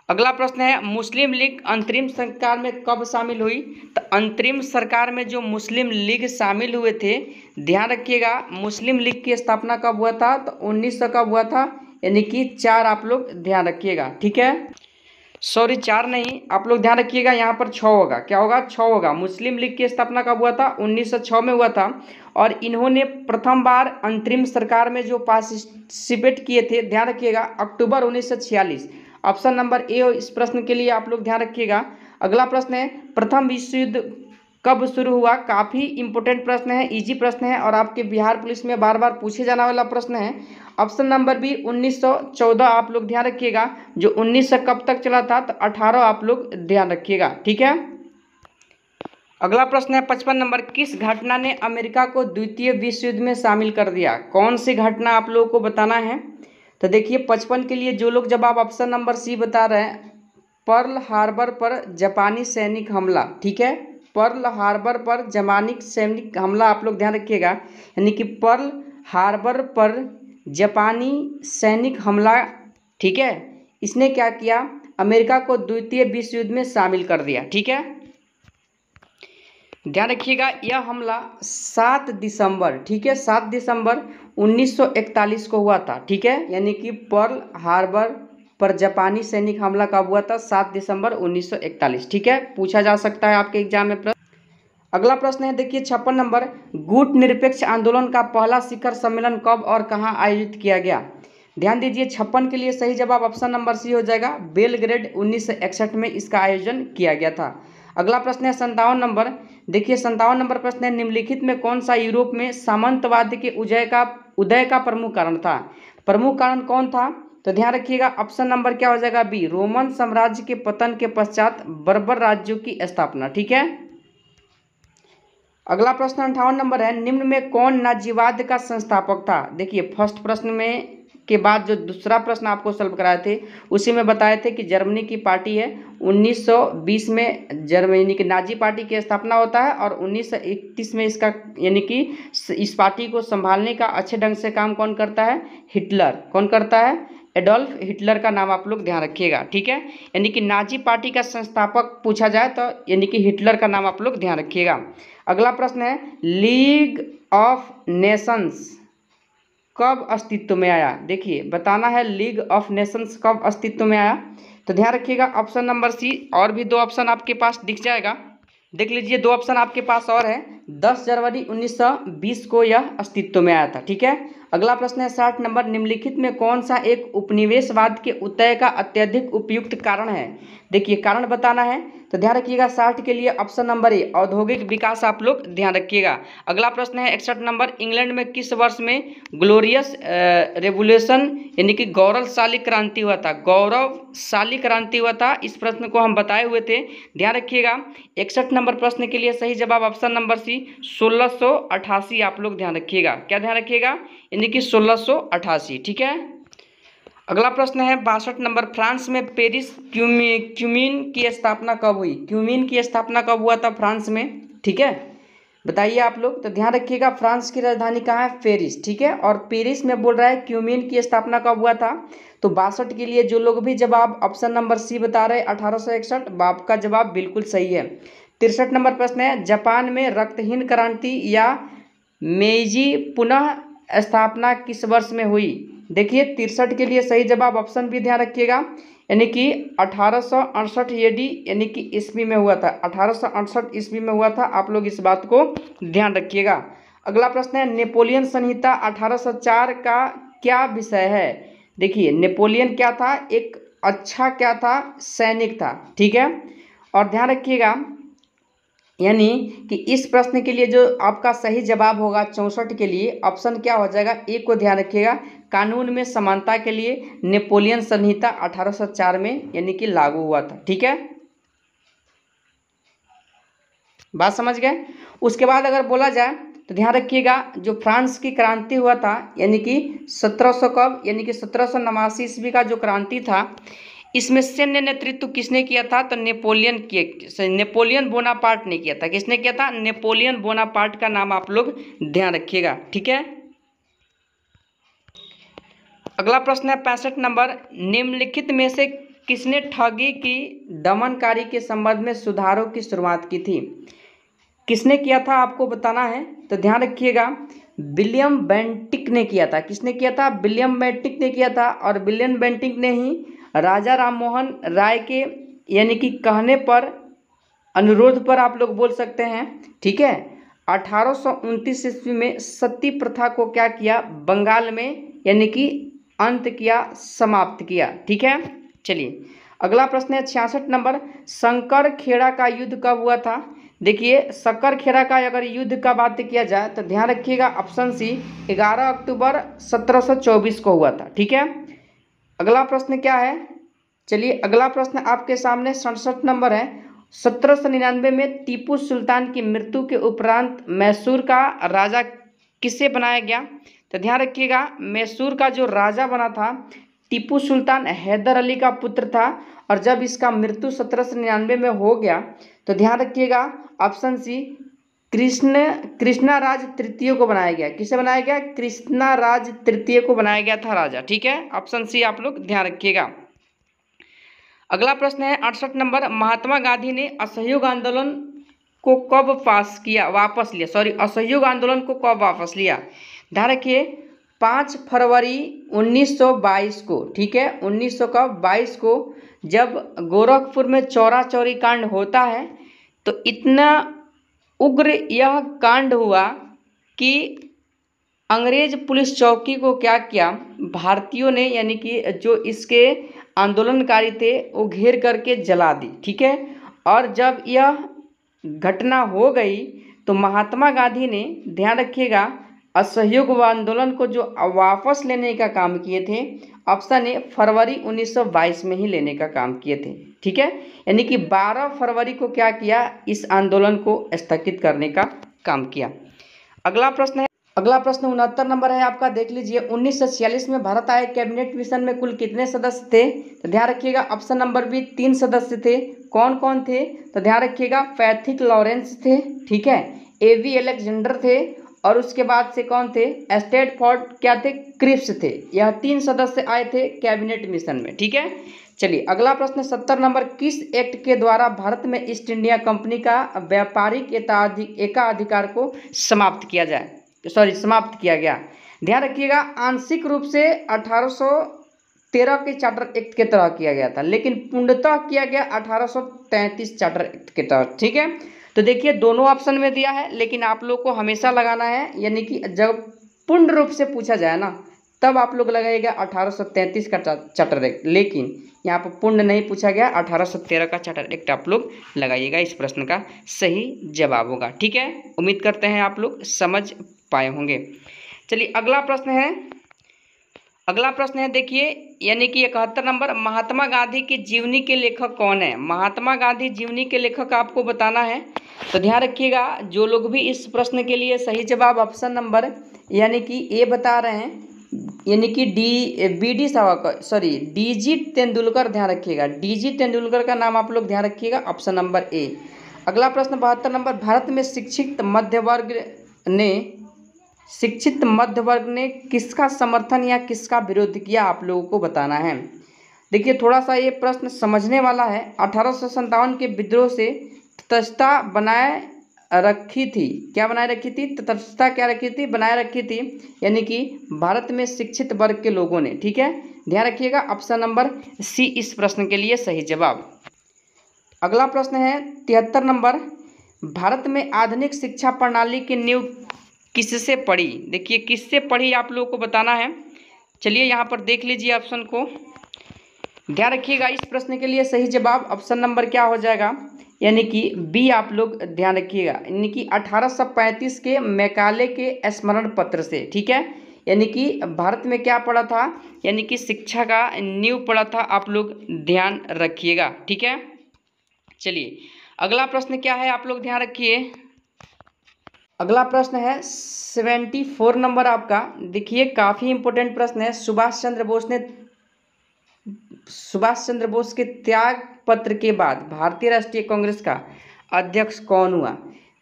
अगला प्रश्न है, मुस्लिम लीग अंतरिम सरकार में कब शामिल हुई? तो अंतरिम सरकार में जो मुस्लिम लीग शामिल हुए थे, ध्यान रखिएगा मुस्लिम लीग की स्थापना कब हुआ था? तो 1900 कब हुआ था? यानी कि 4 आप लोग ध्यान रखिएगा। ठीक है, सॉरी 4 नहीं, आप लोग ध्यान रखिएगा यहाँ पर 6 होगा। क्या होगा? 6 होगा। मुस्लिम लीग की स्थापना कब हुआ था? 1906 में हुआ था। और इन्होंने प्रथम बार अंतरिम सरकार में जो पार्टिसिपेट किए थे, ध्यान रखिएगा अक्टूबर 1946। ऑप्शन नंबर ए इस प्रश्न के लिए आप लोग ध्यान रखिएगा। अगला प्रश्न है, प्रथम विश्व युद्ध कब शुरू हुआ? काफ़ी इंपॉर्टेंट प्रश्न है, इजी प्रश्न है और आपके बिहार पुलिस में बार बार पूछे जाने वाला प्रश्न है। ऑप्शन नंबर बी 1914 आप लोग ध्यान रखिएगा। जो 1900 कब तक चला था? तो 18 आप लोग ध्यान रखिएगा। ठीक है, अगला प्रश्न है 55 नंबर, किस घटना ने अमेरिका को द्वितीय विश्व युद्ध में शामिल कर दिया? कौन सी घटना आप लोगों को बताना है? तो देखिए 55 के लिए जो लोग जवाब ऑप्शन नंबर सी बता रहे हैं, पर्ल हार्बर पर जापानी सैनिक हमला। ठीक है, पर्ल हार्बर पर जापानी सैनिक हमला आप लोग ध्यान रखिएगा, यानी कि पर्ल हार्बर पर जापानी सैनिक हमला। ठीक है, इसने क्या किया? अमेरिका को द्वितीय विश्व युद्ध में शामिल कर दिया। ठीक है, ध्यान रखिएगा यह हमला 7 दिसंबर, ठीक है 7 दिसंबर 1941 को हुआ था। ठीक है, यानी कि पर्ल हार्बर पर जापानी सैनिक हमला कब हुआ था? 7 दिसंबर 1941। ठीक है, पूछा जा सकता है आपके एग्जाम में प्रश्न। अगला प्रश्न है देखिए 56 नंबर, गुट निरपेक्ष आंदोलन का पहला शिखर सम्मेलन कब और कहां आयोजित किया गया? ध्यान दीजिए 56 के लिए सही जवाब ऑप्शन नंबर सी हो जाएगा, बेलग्रेड 1961 में इसका आयोजन किया गया था। अगला प्रश्न है 57 नंबर, देखिए 57 नंबर प्रश्न है, निम्नलिखित में कौन सा यूरोप में सामंतवाद के उदय का प्रमुख कारण था? प्रमुख कारण कौन था? तो ध्यान रखिएगा ऑप्शन नंबर क्या हो जाएगा बी, रोमन साम्राज्य के पतन के पश्चात बर्बर राज्यों की स्थापना। ठीक है, अगला प्रश्न 58 नंबर है, निम्न में कौन नाजीवाद का संस्थापक था? देखिए फर्स्ट प्रश्न में के बाद जो दूसरा प्रश्न आपको सॉल्व कराए थे उसी में बताए थे कि जर्मनी की पार्टी है 1920 में जर्मनी की नाजी पार्टी की स्थापना होता है और 1931 में इसका यानी कि इस पार्टी को संभालने का अच्छे ढंग से काम कौन करता है? हिटलर। कौन करता है? एडोल्फ हिटलर का नाम आप लोग ध्यान रखिएगा, ठीक है। यानी कि नाजी पार्टी का संस्थापक पूछा जाए तो यानी कि हिटलर का नाम आप लोग ध्यान रखिएगा। अगला प्रश्न है लीग ऑफ नेशंस कब अस्तित्व में आया? देखिए बताना है लीग ऑफ नेशंस कब अस्तित्व में आया, तो ध्यान रखिएगा ऑप्शन नंबर सी। और भी दो ऑप्शन आपके पास दिख जाएगा, देख लीजिए दो ऑप्शन आपके पास और है। 10 जनवरी 1920 को यह अस्तित्व में आया था, ठीक है। अगला प्रश्न है 60 नंबर, निम्नलिखित में कौन सा एक उपनिवेशवाद के उदय का अत्यधिक उपयुक्त कारण है? देखिए कारण बताना है, तो ध्यान रखिएगा 60 के लिए ऑप्शन नंबर ए औद्योगिक विकास आप लोग ध्यान रखिएगा। अगला प्रश्न है 61 नंबर, इंग्लैंड में किस वर्ष में ग्लोरियस रेवोल्यूशन यानी कि गौरवशाली क्रांति हुआ था? गौरवशाली क्रांति हुआ था, इस प्रश्न को हम बताए हुए थे, ध्यान रखिएगा। 61 नंबर प्रश्न के लिए सही जवाब ऑप्शन नंबर सी 1688 आप लोग ध्यान रखिएगा। क्या ध्यान रखिएगा? यानी कि 1688, ठीक है। अगला प्रश्न है 62 नंबर, फ्रांस में पेरिस क्यूमीन की स्थापना कब हुई? क्यूमीन की स्थापना कब हुआ था फ्रांस में, ठीक है, बताइए आप लोग। तो ध्यान रखिएगा फ्रांस की राजधानी कहाँ है? पेरिस, ठीक है। और पेरिस में बोल रहा है क्यूमीन की स्थापना कब हुआ था, तो 62 के लिए जो लोग भी जवाब ऑप्शन नंबर सी बता रहे 1861, बाप का जवाब बिल्कुल सही है। 63 नंबर प्रश्न है जापान में रक्तहीन क्रांति या मेइजी पुनः स्थापना किस वर्ष में हुई? देखिए 63 के लिए सही जवाब ऑप्शन भी ध्यान रखिएगा, यानी कि 1868 एडी यानी कि ईस्वी में हुआ था, 1868 ईस्वी में हुआ था, आप लोग इस बात को ध्यान रखिएगा। अगला प्रश्न है नेपोलियन संहिता 1804 का क्या विषय है? देखिए नेपोलियन क्या था? एक अच्छा क्या था? सैनिक था, ठीक है। और ध्यान रखिएगा यानी कि इस प्रश्न के लिए जो आपका सही जवाब होगा 64 के लिए ऑप्शन क्या हो जाएगा? ए को ध्यान रखिएगा, कानून में समानता के लिए नेपोलियन संहिता 1804 में यानी कि लागू हुआ था, ठीक है, बात समझ गए। उसके बाद अगर बोला जाए तो ध्यान रखिएगा जो फ्रांस की क्रांति हुआ था यानी कि 1700 कब, यानी कि 1789 ईस्वी का जो क्रांति था, इसमें सैन्य नेतृत्व किसने किया था? तो नेपोलियन बोनापार्ट ने किया था। किसने किया था? नेपोलियन बोनापार्ट का नाम आप लोग ध्यान रखिएगा, ठीक है। अगला प्रश्न है 65 नंबर, निम्नलिखित में से किसने ठगी की दमनकारी के संबंध में सुधारों की शुरुआत की थी? किसने किया था आपको बताना है, तो ध्यान रखिएगा विलियम बेंटिक ने किया था। किसने किया था? विलियम बेंटिक ने किया था। और विलियम बेंटिक ने ही राजा राममोहन राय के यानी कि कहने पर, अनुरोध पर आप लोग बोल सकते हैं, ठीक है, 1829 ईस्वी में सती प्रथा को क्या किया? बंगाल में यानी कि अंत किया, समाप्त किया, ठीक है। चलिए अगला प्रश्न है 66 नंबर, शंकर खेड़ा का युद्ध कब हुआ था? देखिए शंकर खेड़ा का अगर युद्ध का बात किया जाए तो ध्यान रखिएगा ऑप्शन सी 11 अक्टूबर 1724 को हुआ था, ठीक है। अगला प्रश्न क्या है? चलिए अगला प्रश्न आपके सामने 67 नंबर है, 1799 में टीपू सुल्तान की मृत्यु के उपरांत मैसूर का राजा किसे बनाया गया? तो ध्यान रखिएगा मैसूर का जो राजा बना था टीपू सुल्तान हैदर अली का पुत्र था। और जब इसका मृत्यु 1799 में हो गया तो ध्यान रखिएगा ऑप्शन सी कृष्णाराज तृतीय को बनाया गया। किसे बनाया गया? कृष्णाराज तृतीय को बनाया गया था राजा, ठीक है, ऑप्शन सी आप लोग ध्यान रखिएगा। अगला प्रश्न है 68 नंबर, महात्मा गांधी ने असहयोग आंदोलन को कब असहयोग आंदोलन को कब वापस लिया? ध्यान रखिए 5 फरवरी 1922 को, ठीक है, 1922 को जब गोरखपुर में चौरा चौरी कांड होता है तो इतना उग्र यह कांड हुआ कि अंग्रेज पुलिस चौकी को क्या किया, भारतीयों ने यानी कि जो इसके आंदोलनकारी थे वो घेर करके जला दी, ठीक है। और जब यह घटना हो गई तो महात्मा गांधी ने, ध्यान रखिएगा, असहयोग आंदोलन को जो वापस लेने का काम किए थे ऑप्शन ए फरवरी 1922 में ही लेने का काम किए थे, ठीक है, यानी कि 12 फरवरी को क्या किया, इस आंदोलन को स्थगित करने का काम किया। अगला प्रश्न है अगला प्रश्न 69 नंबर है आपका, देख लीजिए। 1946 में भारत आए कैबिनेट मिशन में कुल कितने सदस्य थे? तो ध्यान रखिएगा ऑप्शन नंबर बी 3 सदस्य थे। कौन कौन थे? तो ध्यान रखिएगा पैथिक लॉरेंस थे, ठीक है, एवी अलेक्जेंडर थे, और उसके बाद से कौन थे? स्टैटफोर्ड क्या थे? क्रिप्स थे। यह 3 सदस्य आए थे कैबिनेट मिशन में, ठीक है। चलिए अगला प्रश्न 70 नंबर, किस एक्ट के द्वारा भारत में ईस्ट इंडिया कंपनी का व्यापारिक एकाधिकार को समाप्त किया गया? ध्यान रखिएगा आंशिक रूप से 1813 के चार्टर एक्ट के तहत किया गया था, लेकिन पूर्णतः किया गया 1833 चार्टर एक्ट के तहत, ठीक है। तो देखिए दोनों ऑप्शन में दिया है, लेकिन आप लोग को हमेशा लगाना है, यानी कि जब पूर्ण रूप से पूछा जाए ना तब आप लोग लगाइएगा 1833 का चार्टर एक्ट, लेकिन यहाँ पर पूर्ण नहीं पूछा गया, 1813 का चार्टर एक्ट आप लोग लगाइएगा। इस प्रश्न का सही जवाब होगा, ठीक है। उम्मीद करते हैं आप लोग समझ पाए होंगे। चलिए अगला प्रश्न है देखिए, यानी कि 71 नंबर, महात्मा गांधी की जीवनी के लेखक कौन है? महात्मा गांधी जीवनी के लेखक आपको बताना है। तो ध्यान रखिएगा जो लोग भी इस प्रश्न के लिए सही जवाब ऑप्शन नंबर यानी कि ए बता रहे हैं, यानी कि डीजी तेंदुलकर, ध्यान रखिएगा डीजी तेंदुलकर का नाम आप लोग ध्यान रखिएगा, ऑप्शन नंबर ए। अगला प्रश्न 72 नंबर, भारत में शिक्षित मध्य वर्ग ने किसका समर्थन या किसका विरोध किया, आप लोगों को बताना है। देखिए थोड़ा सा ये प्रश्न समझने वाला है। 1857 के विद्रोह से तटस्थता बनाए रखी थी, क्या बनाए रखी थी? तटस्थता क्या रखी थी? बनाए रखी थी, यानी कि भारत में शिक्षित वर्ग के लोगों ने, ठीक है। ध्यान रखिएगा ऑप्शन नंबर सी इस प्रश्न के लिए सही जवाब। अगला प्रश्न है 73 नंबर, भारत में आधुनिक शिक्षा प्रणाली की नींव किससे पड़ी? देखिए किससे पड़ी आप लोगों को बताना है। चलिए यहाँ पर देख लीजिए ऑप्शन को, ध्यान रखिएगा इस प्रश्न के लिए सही जवाब ऑप्शन नंबर क्या हो जाएगा, यानी कि बी आप लोग ध्यान रखिएगा, यानी कि 1835 के मैकाले के स्मरण पत्र से, ठीक है। यानी कि भारत में क्या पड़ा था, यानी कि शिक्षा का नींव पड़ा था, आप लोग ध्यान रखिएगा, ठीक है। चलिए अगला प्रश्न क्या है आप लोग ध्यान रखिए। अगला प्रश्न है 74 नंबर आपका, देखिए काफ़ी इंपॉर्टेंट प्रश्न है। सुभाष चंद्र बोस के त्याग पत्र के बाद भारतीय राष्ट्रीय कांग्रेस का अध्यक्ष कौन हुआ?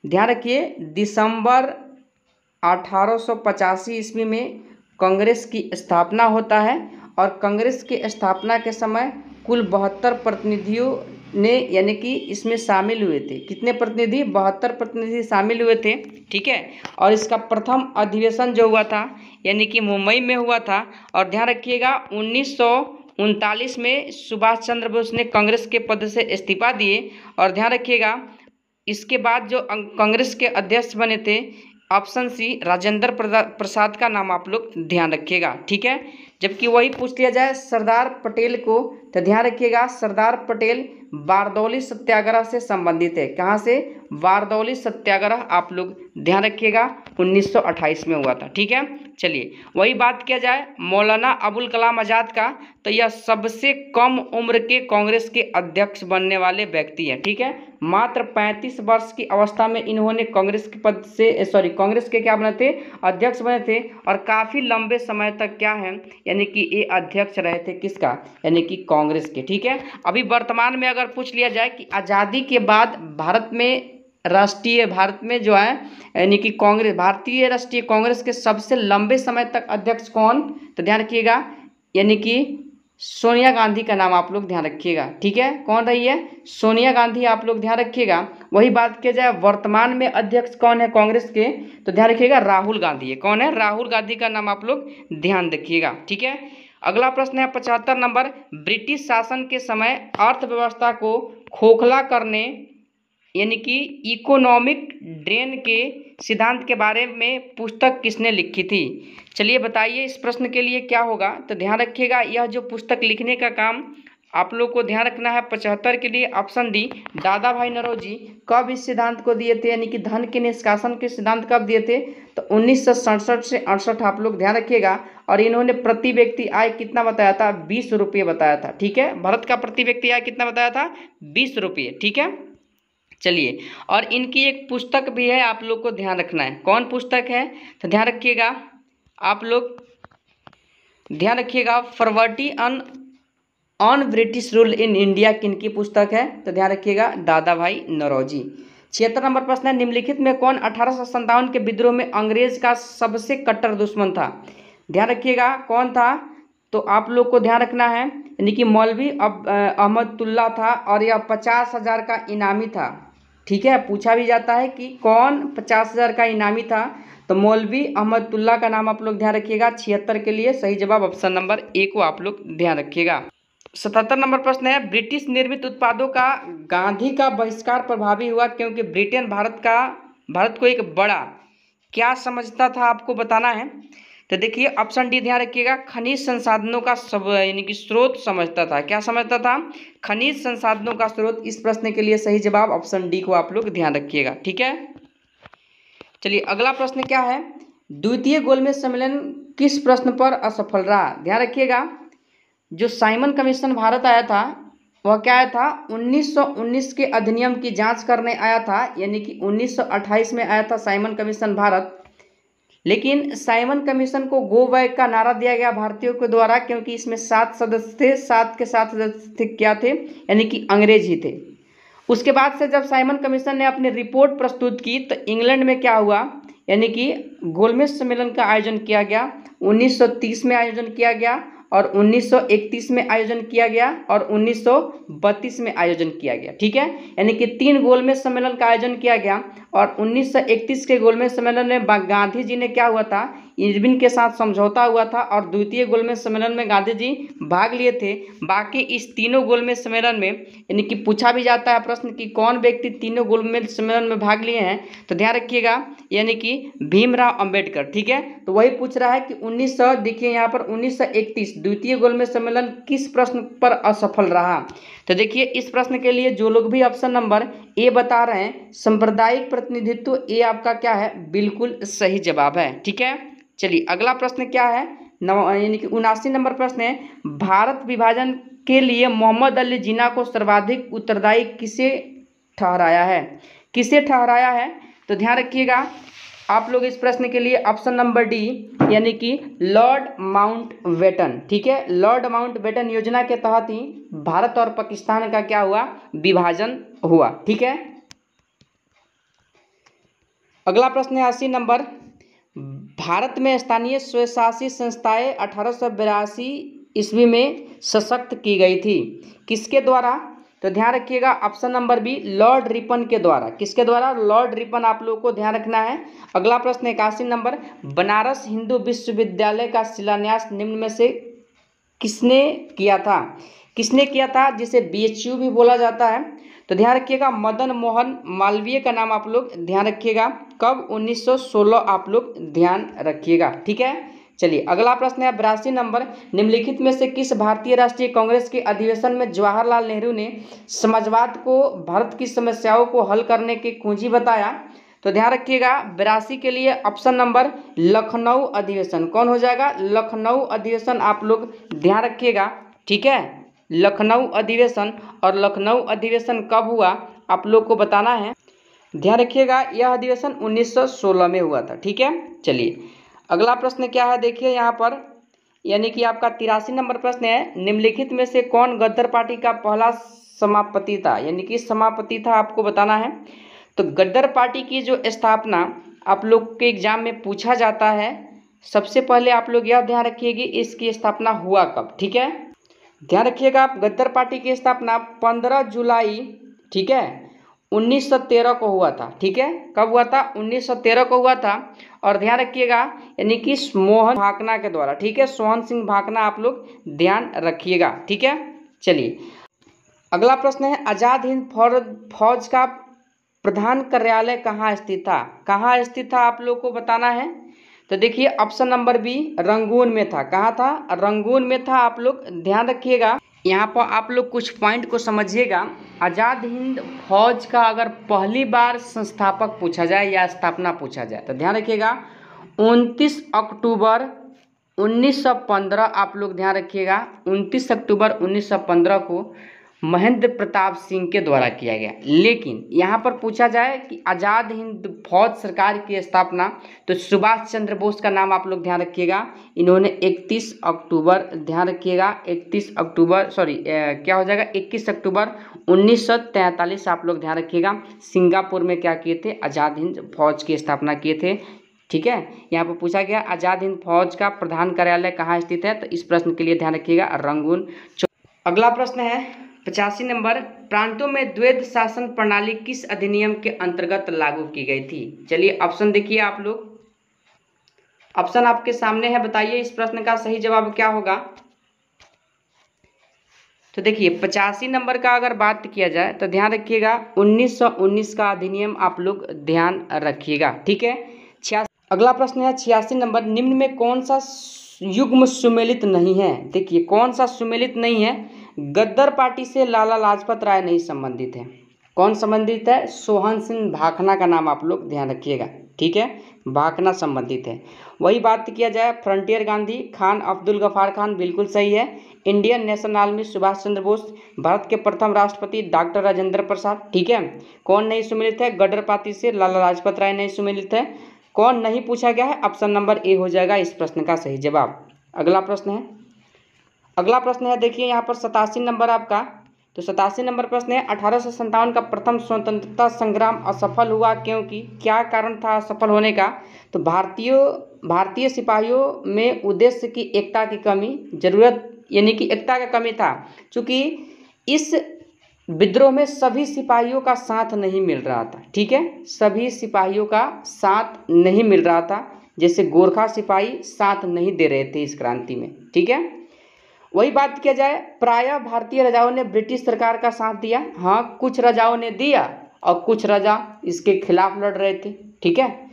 ध्यान रखिए दिसंबर 1885 ईस्वी में कांग्रेस की स्थापना होता है, और कांग्रेस के स्थापना के समय कुल 72 प्रतिनिधियों ने यानी कि इसमें शामिल हुए थे। कितने प्रतिनिधि? 72 प्रतिनिधि शामिल हुए थे, ठीक है। और इसका प्रथम अधिवेशन जो हुआ था यानी कि मुंबई में हुआ था। और ध्यान रखिएगा 1939 में सुभाष चंद्र बोस ने कांग्रेस के पद से इस्तीफा दिए, और ध्यान रखिएगा इसके बाद जो कांग्रेस के अध्यक्ष बने थे ऑप्शन सी राजेंद्र प्रसाद का नाम आप लोग ध्यान रखिएगा, ठीक है। जबकि वही पूछ लिया जाए सरदार पटेल को, तो ध्यान रखिएगा सरदार पटेल बारदौली सत्याग्रह से संबंधित है। कहाँ से? बारदौली सत्याग्रह आप लोग ध्यान रखिएगा 1928 में हुआ था, ठीक है। चलिए वही बात किया जाए मौलाना अबुल कलाम आज़ाद का, तो यह सबसे कम उम्र के कांग्रेस के अध्यक्ष बनने वाले व्यक्ति हैं, ठीक है। मात्र 35 वर्ष की अवस्था में इन्होंने कांग्रेस के क्या बने थे? अध्यक्ष बने थे, और काफ़ी लंबे समय तक क्या है यानी कि ये अध्यक्ष रहे थे किसका? यानी कि कांग्रेस के, ठीक है। अभी वर्तमान में अगर पूछ लिया जाए कि आज़ादी के बाद भारत में जो है यानी कि भारतीय राष्ट्रीय कांग्रेस के सबसे लंबे समय तक अध्यक्ष कौन? तो ध्यान रखिएगा यानी कि सोनिया गांधी का नाम आप लोग ध्यान रखिएगा, ठीक है। कौन रही है? सोनिया गांधी आप लोग ध्यान रखिएगा। वही बात किया जाए वर्तमान में अध्यक्ष कौन है कांग्रेस के, तो ध्यान रखिएगा राहुल गांधी है। कौन है? राहुल गांधी का नाम आप लोग ध्यान रखिएगा, ठीक है। अगला प्रश्न है 75 नंबर, ब्रिटिश शासन के समय अर्थव्यवस्था को खोखला करने यानी कि इकोनॉमिक ड्रेन के सिद्धांत के बारे में पुस्तक किसने लिखी थी? चलिए बताइए इस प्रश्न के लिए क्या होगा। तो ध्यान रखिएगा यह जो पुस्तक लिखने का काम आप लोग को ध्यान रखना है 75 के लिए ऑप्शन डी दादा भाई नौरोजी। कब इस सिद्धांत को दिए थे यानी कि धन के निष्कासन के सिद्धांत कब दिए थे? तो 1967 से 68 आप लोग ध्यान रखिएगा। और इन्होंने प्रति व्यक्ति आय कितना बताया था? 20 रुपये बताया था, ठीक है। भारत का प्रति व्यक्ति आय कितना बताया था? 20 रुपये, ठीक है। चलिए, और इनकी एक पुस्तक भी है, आप लोग को ध्यान रखना है। कौन पुस्तक है? तो ध्यान रखिएगा, आप लोग ध्यान रखिएगा, poverty on British rule in India किनकी पुस्तक है? तो ध्यान रखिएगा, दादा भाई नौरोजी। 76 नंबर प्रश्न है, निम्नलिखित में कौन 1857 के विद्रोह में अंग्रेज का सबसे कट्टर दुश्मन था? ध्यान रखिएगा, कौन था? तो आप लोग को ध्यान रखना है, यानी कि मौलवी अहमदुल्ला था, और यह 50,000 का इनामी था। ठीक है, पूछा भी जाता है कि कौन 50,000 का इनामी था, तो मौलवी अहमदुल्ला का नाम आप लोग ध्यान रखिएगा। 76 के लिए सही जवाब ऑप्शन नंबर ए को आप लोग ध्यान रखिएगा। 77 नंबर प्रश्न है, ब्रिटिश निर्मित उत्पादों का गांधी का बहिष्कार प्रभावी हुआ क्योंकि ब्रिटेन भारत को एक बड़ा क्या समझता था, आपको बताना है। तो देखिए ऑप्शन डी ध्यान रखिएगा, खनिज संसाधनों का सब यानी कि स्रोत समझता था। क्या समझता था? खनिज संसाधनों का स्रोत। इस प्रश्न के लिए सही जवाब ऑप्शन डी को आप लोग ध्यान रखिएगा। ठीक है, चलिए अगला प्रश्न क्या है, द्वितीय गोलमेज सम्मेलन किस प्रश्न पर असफल रहा? ध्यान रखिएगा, जो साइमन कमीशन भारत आया था वह क्या आया था? 1919 के अधिनियम की जांच करने आया था, यानी कि 1928 में आया था साइमन कमीशन भारत। लेकिन साइमन कमीशन को गो बैक का नारा दिया गया भारतीयों के द्वारा, क्योंकि इसमें 7 सदस्य थे, 7 के 7 सदस्य थे क्या थे? यानी कि अंग्रेज ही थे। उसके बाद से जब साइमन कमीशन ने अपनी रिपोर्ट प्रस्तुत की तो इंग्लैंड में क्या हुआ, यानी कि गोलमेज सम्मेलन का आयोजन किया गया। 1930 में आयोजन किया गया, और 1931 में आयोजन किया गया, और 1932 में आयोजन किया गया। ठीक है, यानी कि 3 गोलमेज सम्मेलन का आयोजन किया गया। और 1931 के गोलमेज सम्मेलन में गांधी जी ने क्या हुआ था, इरविन के साथ समझौता हुआ था, और द्वितीय गोलमेज सम्मेलन में गांधी जी भाग लिए थे। बाकी इस तीनों गोलमेज सम्मेलन में, यानी कि पूछा भी जाता है प्रश्न कि कौन व्यक्ति तीनों गोलमेज सम्मेलन में भाग लिए हैं, तो ध्यान रखिएगा, यानी कि भीमराव अंबेडकर। ठीक है, तो वही पूछ रहा है कि 1900, देखिए यहाँ पर 1931 द्वितीय गोलमेज सम्मेलन किस प्रश्न पर असफल रहा? तो देखिए इस प्रश्न के लिए जो लोग भी ऑप्शन नंबर ए बता रहे हैं, सांप्रदायिक प्रतिनिधित्व, ए आपका क्या है? बिल्कुल सही जवाब है। ठीक है, चलिए अगला प्रश्न क्या है, यानी कि 79 नंबर प्रश्न है, भारत विभाजन के लिए मोहम्मद अली जिन्ना को सर्वाधिक उत्तरदायी किसे ठहराया है? किसे ठहराया है? तो ध्यान रखिएगा, आप लोग इस प्रश्न के लिए ऑप्शन नंबर डी, यानी कि लॉर्ड माउंटबेटन। ठीक है, लॉर्ड माउंटबेटन योजना के तहत ही भारत और पाकिस्तान का क्या हुआ? विभाजन हुआ। ठीक है, अगला प्रश्न है 80 नंबर, भारत में स्थानीय स्वशासी संस्थाएं 1882 ईस्वी में सशक्त की गई थी, किसके द्वारा? तो ध्यान रखिएगा, option number B, Lord Ripon के द्वारा। किसके द्वारा? लॉर्ड रिपन, आप लोगों को ध्यान रखना है। अगला प्रश्न 81 नंबर, बनारस हिंदू विश्वविद्यालय का शिलान्यास निम्न में से किसने किया था? किसने किया था, जिसे BHU भी बोला जाता है? तो ध्यान रखिएगा, मदन मोहन मालवीय का नाम आप लोग ध्यान रखिएगा। कब? 1916 आप लोग ध्यान रखिएगा। ठीक है, चलिए अगला प्रश्न है 82 नंबर, निम्नलिखित में से किस भारतीय राष्ट्रीय कांग्रेस के अधिवेशन में जवाहरलाल नेहरू ने समाजवाद को भारत की समस्याओं को हल करने की कुंजी बताया? तो ध्यान रखिएगा, 82 के लिए ऑप्शन नंबर लखनऊ अधिवेशन। कौन हो जाएगा? लखनऊ अधिवेशन, आप लोग ध्यान रखिएगा। ठीक है, लखनऊ अधिवेशन, और लखनऊ अधिवेशन कब हुआ आप लोग को बताना है। ध्यान रखिएगा, यह अधिवेशन 1916 में हुआ था। ठीक है, चलिए अगला प्रश्न क्या है, देखिए यहाँ पर, यानी कि आपका 83 नंबर प्रश्न है, निम्नलिखित में से कौन गद्दार पार्टी का पहला सभापति था? यानी कि सभापति था, आपको बताना है। तो गद्दार पार्टी की जो स्थापना आप लोग के एग्जाम में पूछा जाता है, सबसे पहले आप लोग यह ध्यान रखिएगा इसकी स्थापना हुआ कब। ठीक है, ध्यान रखिएगा, गद्दार पार्टी की स्थापना 15 जुलाई, ठीक है, 1913 को हुआ था। ठीक है, कब हुआ था? 1913 को हुआ था। और ध्यान रखिएगा, यानी कि मोहन भाकना के द्वारा। ठीक है, सोहन सिंह भाकना, आप लोग ध्यान रखिएगा। ठीक है, चलिए अगला प्रश्न है, आज़ाद हिंद फौज का प्रधान कार्यालय कहाँ स्थित था? कहाँ स्थित था आप लोग को बताना है। तो देखिए ऑप्शन नंबर बी, रंगून में था। कहाँ था? रंगून में था, आप लोग ध्यान रखिएगा। यहाँ पर आप लोग कुछ पॉइंट को समझिएगा। आज़ाद हिंद फौज का अगर पहली बार संस्थापक पूछा जाए या स्थापना पूछा जाए तो ध्यान रखिएगा 29 अक्टूबर 1915, आप लोग ध्यान रखिएगा 29 अक्टूबर 1915 को महेंद्र प्रताप सिंह के द्वारा किया गया। लेकिन यहाँ पर पूछा जाए कि आज़ाद हिंद फौज सरकार की स्थापना, तो सुभाष चंद्र बोस का नाम आप लोग ध्यान रखिएगा। इन्होंने 31 अक्टूबर, ध्यान रखिएगा 31 अक्टूबर, क्या हो जाएगा 21 अक्टूबर 1943 आप लोग ध्यान रखिएगा, सिंगापुर में क्या किए थे, आज़ाद हिंद फौज की स्थापना किए थे। ठीक है, यहाँ पर पूछा गया आज़ाद हिंद फौज का प्रधान कार्यालय कहाँ स्थित है, तो इस प्रश्न के लिए ध्यान रखिएगा रंगून। अगला प्रश्न है 85 नंबर, प्रांतों में द्वैध शासन प्रणाली किस अधिनियम के अंतर्गत लागू की गई थी। चलिए ऑप्शन देखिए आप लोग, ऑप्शन आपके सामने है, बताइए इस प्रश्न का सही जवाब क्या होगा। तो देखिए 85 नंबर का अगर बात किया जाए तो ध्यान रखिएगा 1919 का अधिनियम आप लोग ध्यान रखिएगा। ठीक है, अगला प्रश्न है 86 नंबर, निम्न में कौन सा युग्म सुमेलित नहीं है। देखिए कौन सा सुमेलित नहीं है, गद्दर पार्टी से लाला लाजपत राय नहीं संबंधित है। कौन संबंधित है, सोहन सिंह भाखना का नाम आप लोग ध्यान रखिएगा। ठीक है, भाखना संबंधित है। वही बात किया जाए फ्रंटियर गांधी, खान अब्दुल गफार खान, बिल्कुल सही है। Indian national army, Subhash Chandra Bose. Bharat के प्रथम राष्ट्रपति डॉक्टर राजेंद्र प्रसाद। ठीक है, कौन नहीं सुमेलित है, गद्दर पार्टी से लाला लाजपत राय नहीं सुमेलित है। कौन नहीं पूछा गया है, ऑप्शन नंबर ए हो जाएगा इस प्रश्न का सही जवाब। अगला प्रश्न है देखिए यहाँ पर 87 नंबर आपका, तो 87 नंबर प्रश्न है 1857 का प्रथम स्वतंत्रता संग्राम असफल हुआ क्योंकि, क्या कारण था असफल होने का। तो भारतीय सिपाहियों में उद्देश्य की एकता की कमी, जरूरत यानी कि एकता का कमी था, चूँकि इस विद्रोह में सभी सिपाहियों का साथ नहीं मिल रहा था। ठीक है, सभी सिपाहियों का साथ नहीं मिल रहा था, जैसे गोरखा सिपाही साथ नहीं दे रहे थे इस क्रांति में। ठीक है, वही बात किया जाए प्रायः भारतीय राजाओं ने ब्रिटिश सरकार का साथ दिया। हाँ, कुछ राजाओं ने दिया और कुछ राजा इसके खिलाफ लड़ रहे थे। ठीक है,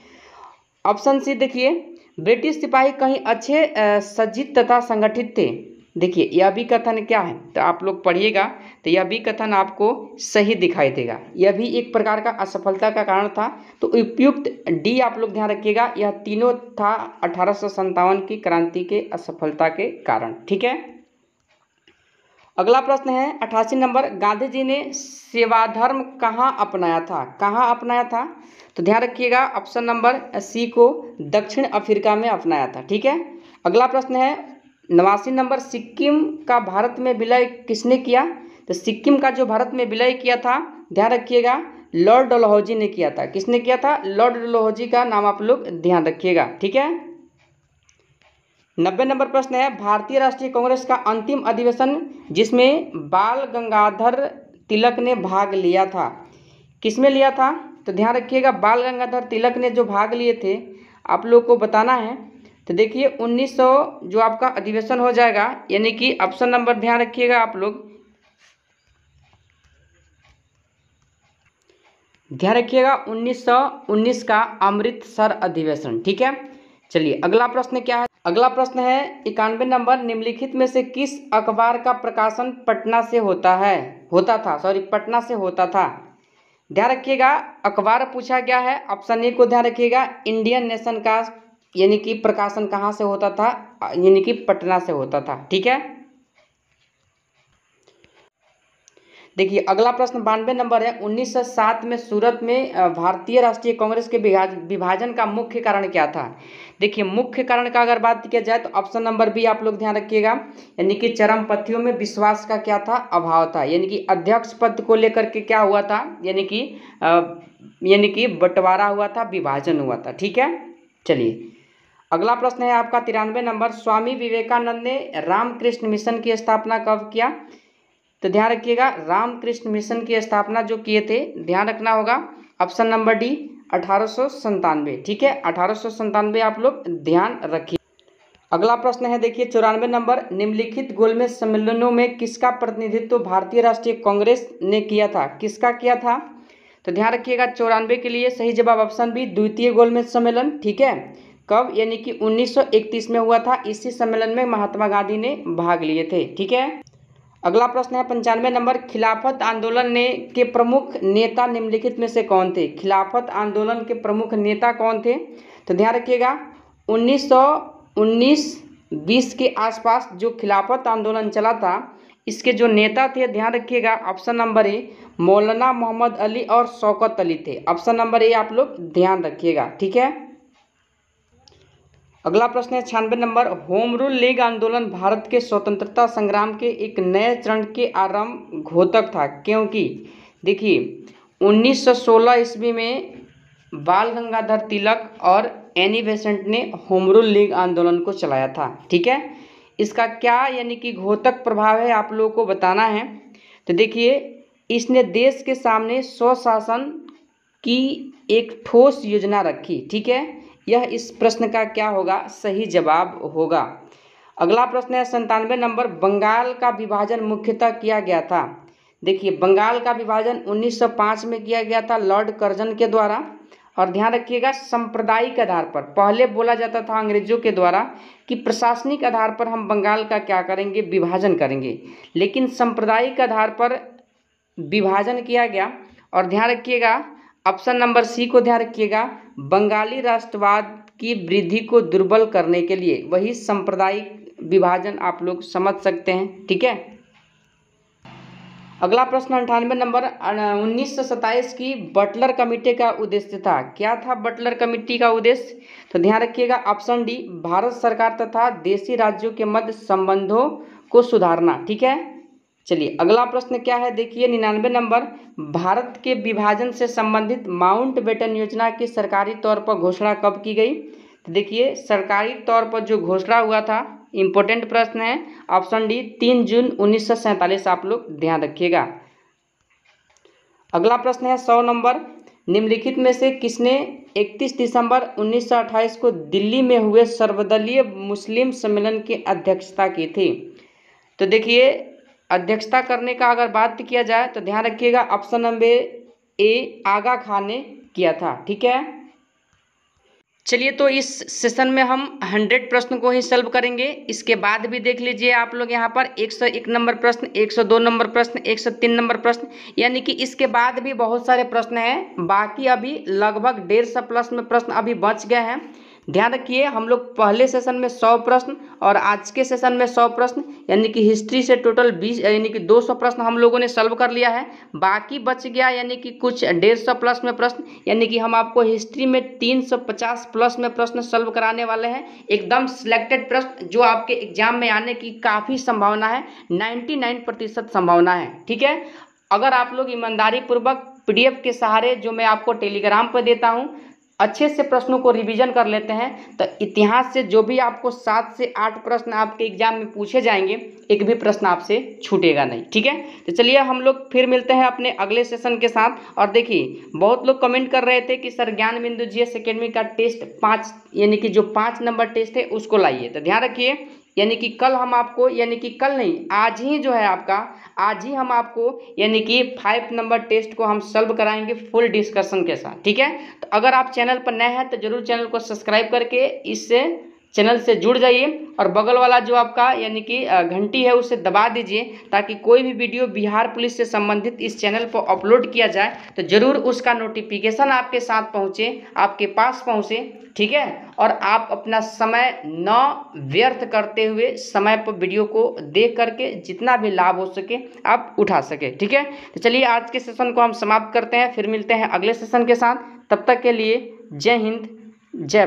ऑप्शन सी देखिए, ब्रिटिश सिपाही कहीं अच्छे सज्जित तथा संगठित थे। देखिए यह भी कथन क्या है, तो आप लोग पढ़िएगा तो यह भी कथन आपको सही दिखाई देगा। यह भी एक प्रकार का असफलता का कारण था, तो उपयुक्त डी आप लोग ध्यान रखिएगा, यह तीनों था 1857 की क्रांति के असफलता के कारण। ठीक है, अगला प्रश्न है 88 नंबर, गांधी जी ने सेवाधर्म कहाँ अपनाया था। तो ध्यान रखिएगा ऑप्शन नंबर सी को दक्षिण अफ्रीका में अपनाया था। ठीक है, अगला प्रश्न है 89 नंबर, सिक्किम का भारत में विलय किसने किया। तो सिक्किम का जो भारत में विलय किया था, ध्यान रखिएगा लॉर्ड डलहौजी ने किया था। किसने किया था, लॉर्ड डलहौजी का नाम आप लोग ध्यान रखिएगा। ठीक है, 90 नंबर प्रश्न है, भारतीय राष्ट्रीय कांग्रेस का अंतिम अधिवेशन जिसमें बाल गंगाधर तिलक ने भाग लिया था, किसमें लिया था। तो ध्यान रखिएगा बाल गंगाधर तिलक ने जो भाग लिए थे आप लोग को बताना है। तो देखिए 1900 जो आपका अधिवेशन हो जाएगा, यानी कि ऑप्शन नंबर ध्यान रखिएगा आप लोग, ध्यान रखिएगा 1919 का अमृतसर अधिवेशन। ठीक है, चलिए अगला प्रश्न क्या है, अगला प्रश्न है 91 नंबर, निम्नलिखित में से किस अखबार का प्रकाशन पटना से होता था। ध्यान रखिएगा अखबार पूछा गया है, ऑप्शन ए को ध्यान रखिएगा, इंडियन नेशन का यानी कि प्रकाशन कहाँ से होता था, यानी कि पटना से होता था। ठीक है, देखिए अगला प्रश्न 92 नंबर है, 1907 में सूरत में भारतीय राष्ट्रीय कांग्रेस के विभाजन का मुख्य कारण क्या था। देखिए मुख्य कारण का अगर बात किया जाए तो ऑप्शन नंबर बी आप लोग ध्यान रखिएगा, यानी कि चरमपंथियों में विश्वास का क्या था, अभाव था, यानी कि अध्यक्ष पद को लेकर के क्या हुआ था, यानी कि बंटवारा हुआ था, विभाजन हुआ था। ठीक है, चलिए अगला प्रश्न है आपका 93 नंबर, स्वामी विवेकानंद ने रामकृष्ण मिशन की स्थापना कब किया। तो ध्यान रखिएगा रामकृष्ण मिशन की स्थापना जो किए थे, ध्यान रखना होगा ऑप्शन नंबर डी 1897। ठीक है, 1897 आप लोग ध्यान रखिए। अगला प्रश्न है देखिए 94 नंबर, निम्नलिखित गोलमेज सम्मेलनों में किसका प्रतिनिधित्व भारतीय राष्ट्रीय कांग्रेस ने किया था, किसका किया था। तो ध्यान रखिएगा 94 के लिए सही जवाब ऑप्शन बी द्वितीय गोलमेज सम्मेलन। ठीक है, कब, यानी कि 1931 में हुआ था। इसी सम्मेलन में महात्मा गांधी ने भाग लिए थे। ठीक है, अगला प्रश्न है 95 नंबर, खिलाफत आंदोलन के प्रमुख नेता निम्नलिखित में से कौन थे। खिलाफत आंदोलन के प्रमुख नेता कौन थे। तो ध्यान रखिएगा 1919-20 के आसपास जो खिलाफत आंदोलन चला था, इसके जो नेता थे ध्यान रखिएगा, ऑप्शन नंबर ए मौलाना मोहम्मद अली और शौकत अली थे। ऑप्शन नंबर ए आप लोग ध्यान रखिएगा, ठीक है। अगला प्रश्न है 96 नंबर, होम रूल लीग आंदोलन भारत के स्वतंत्रता संग्राम के एक नए चरण के आरंभ घोतक था, क्योंकि देखिए 1916 ईस्वी में बाल गंगाधर तिलक और एनी बेसेंट ने होम रूल लीग आंदोलन को चलाया था, ठीक है। इसका क्या यानी कि घोतक प्रभाव है आप लोगों को बताना है। तो देखिए इसने देश के सामने स्वशासन की एक ठोस योजना रखी, ठीक है। यह इस प्रश्न का क्या होगा, सही जवाब होगा। अगला प्रश्न है 97 नंबर, बंगाल का विभाजन मुख्यतः किया गया था। देखिए बंगाल का विभाजन 1905 में किया गया था लॉर्ड कर्जन के द्वारा। और ध्यान रखिएगा सांप्रदायिक आधार पर, पहले बोला जाता था अंग्रेजों के द्वारा कि प्रशासनिक आधार पर हम बंगाल का क्या करेंगे, विभाजन करेंगे, लेकिन सांप्रदायिक आधार पर विभाजन किया गया। और ध्यान रखिएगा ऑप्शन नंबर सी को ध्यान रखिएगा, बंगाली राष्ट्रवाद की वृद्धि को दुर्बल करने के लिए, वही सांप्रदायिक विभाजन आप लोग समझ सकते हैं, ठीक है। अगला प्रश्न 98 नंबर, 1927 की बटलर कमेटी का उद्देश्य था। क्या था बटलर कमेटी का उद्देश्य? तो ध्यान रखिएगा ऑप्शन डी भारत सरकार तथा देशी राज्यों के मध्य संबंधों को सुधारना, ठीक है। चलिए अगला प्रश्न क्या है, देखिए 99 नंबर, भारत के विभाजन से संबंधित माउंटबेटन योजना की सरकारी तौर पर घोषणा कब की गई? तो देखिए सरकारी तौर पर जो घोषणा हुआ था, इंपॉर्टेंट प्रश्न है, ऑप्शन डी 3 जून 1947, आप लोग ध्यान रखिएगा। अगला प्रश्न है 100 नंबर, निम्नलिखित में से किसने 31 दिसंबर 1928 को दिल्ली में हुए सर्वदलीय मुस्लिम सम्मेलन की अध्यक्षता की थी? तो देखिए अध्यक्षता करने का अगर बात किया जाए तो ध्यान रखिएगा ऑप्शन नंबर ए आगा खान ने किया था, ठीक है। चलिए तो इस सेशन में हम 100 प्रश्न को ही सॉल्व करेंगे। इसके बाद भी देख लीजिए आप लोग यहाँ पर 101 नंबर प्रश्न, 102 नंबर प्रश्न, 103 नंबर प्रश्न, यानी कि इसके बाद भी बहुत सारे प्रश्न हैं। बाकी अभी लगभग 150 प्लस में प्रश्न अभी बच गए हैं। ध्यान रखिए हम लोग पहले सेशन में 100 प्रश्न और आज के सेशन में 100 प्रश्न, यानी कि हिस्ट्री से टोटल 20 यानी कि 200 प्रश्न हम लोगों ने सॉल्व कर लिया है। बाकी बच गया यानी कि कुछ 150 प्लस में प्रश्न, यानी कि हम आपको हिस्ट्री में 350 प्लस में प्रश्न सॉल्व कराने वाले हैं। एकदम सिलेक्टेड प्रश्न जो आपके एग्जाम में आने की काफ़ी संभावना है, 99% संभावना है, ठीक है। अगर आप लोग ईमानदारी पूर्वक PDF के सहारे जो मैं आपको टेलीग्राम पर देता हूँ अच्छे से प्रश्नों को रिवीजन कर लेते हैं तो इतिहास से जो भी आपको 7 से 8 प्रश्न आपके एग्जाम में पूछे जाएंगे, एक भी प्रश्न आपसे छूटेगा नहीं, ठीक है। तो चलिए हम लोग फिर मिलते हैं अपने अगले सेशन के साथ। और देखिए बहुत लोग कमेंट कर रहे थे कि सर ज्ञान बिंदु GS एकेडमी का टेस्ट 5 यानी कि जो 5 नंबर टेस्ट है उसको लाइए। तो ध्यान रखिए यानी कि कल हम आपको, यानी कि कल नहीं आज ही जो है आपका, आज ही हम आपको यानी कि 5 नंबर टेस्ट को हम सॉल्व कराएंगे फुल डिस्कशन के साथ, ठीक है। तो अगर आप चैनल पर नए हैं तो जरूर चैनल को सब्सक्राइब करके इससे चैनल से जुड़ जाइए और बगल वाला जो आपका यानी कि घंटी है उसे दबा दीजिए ताकि कोई भी वीडियो बिहार पुलिस से संबंधित इस चैनल पर अपलोड किया जाए तो ज़रूर उसका नोटिफिकेशन आपके साथ पहुंचे, आपके पास पहुंचे, ठीक है। और आप अपना समय न व्यर्थ करते हुए समय पर वीडियो को देख करके जितना भी लाभ हो सके आप उठा सके, ठीक है। तो चलिए आज के सेशन को हम समाप्त करते हैं, फिर मिलते हैं अगले सेशन के साथ। तब तक के लिए जय हिंद, जय भारत।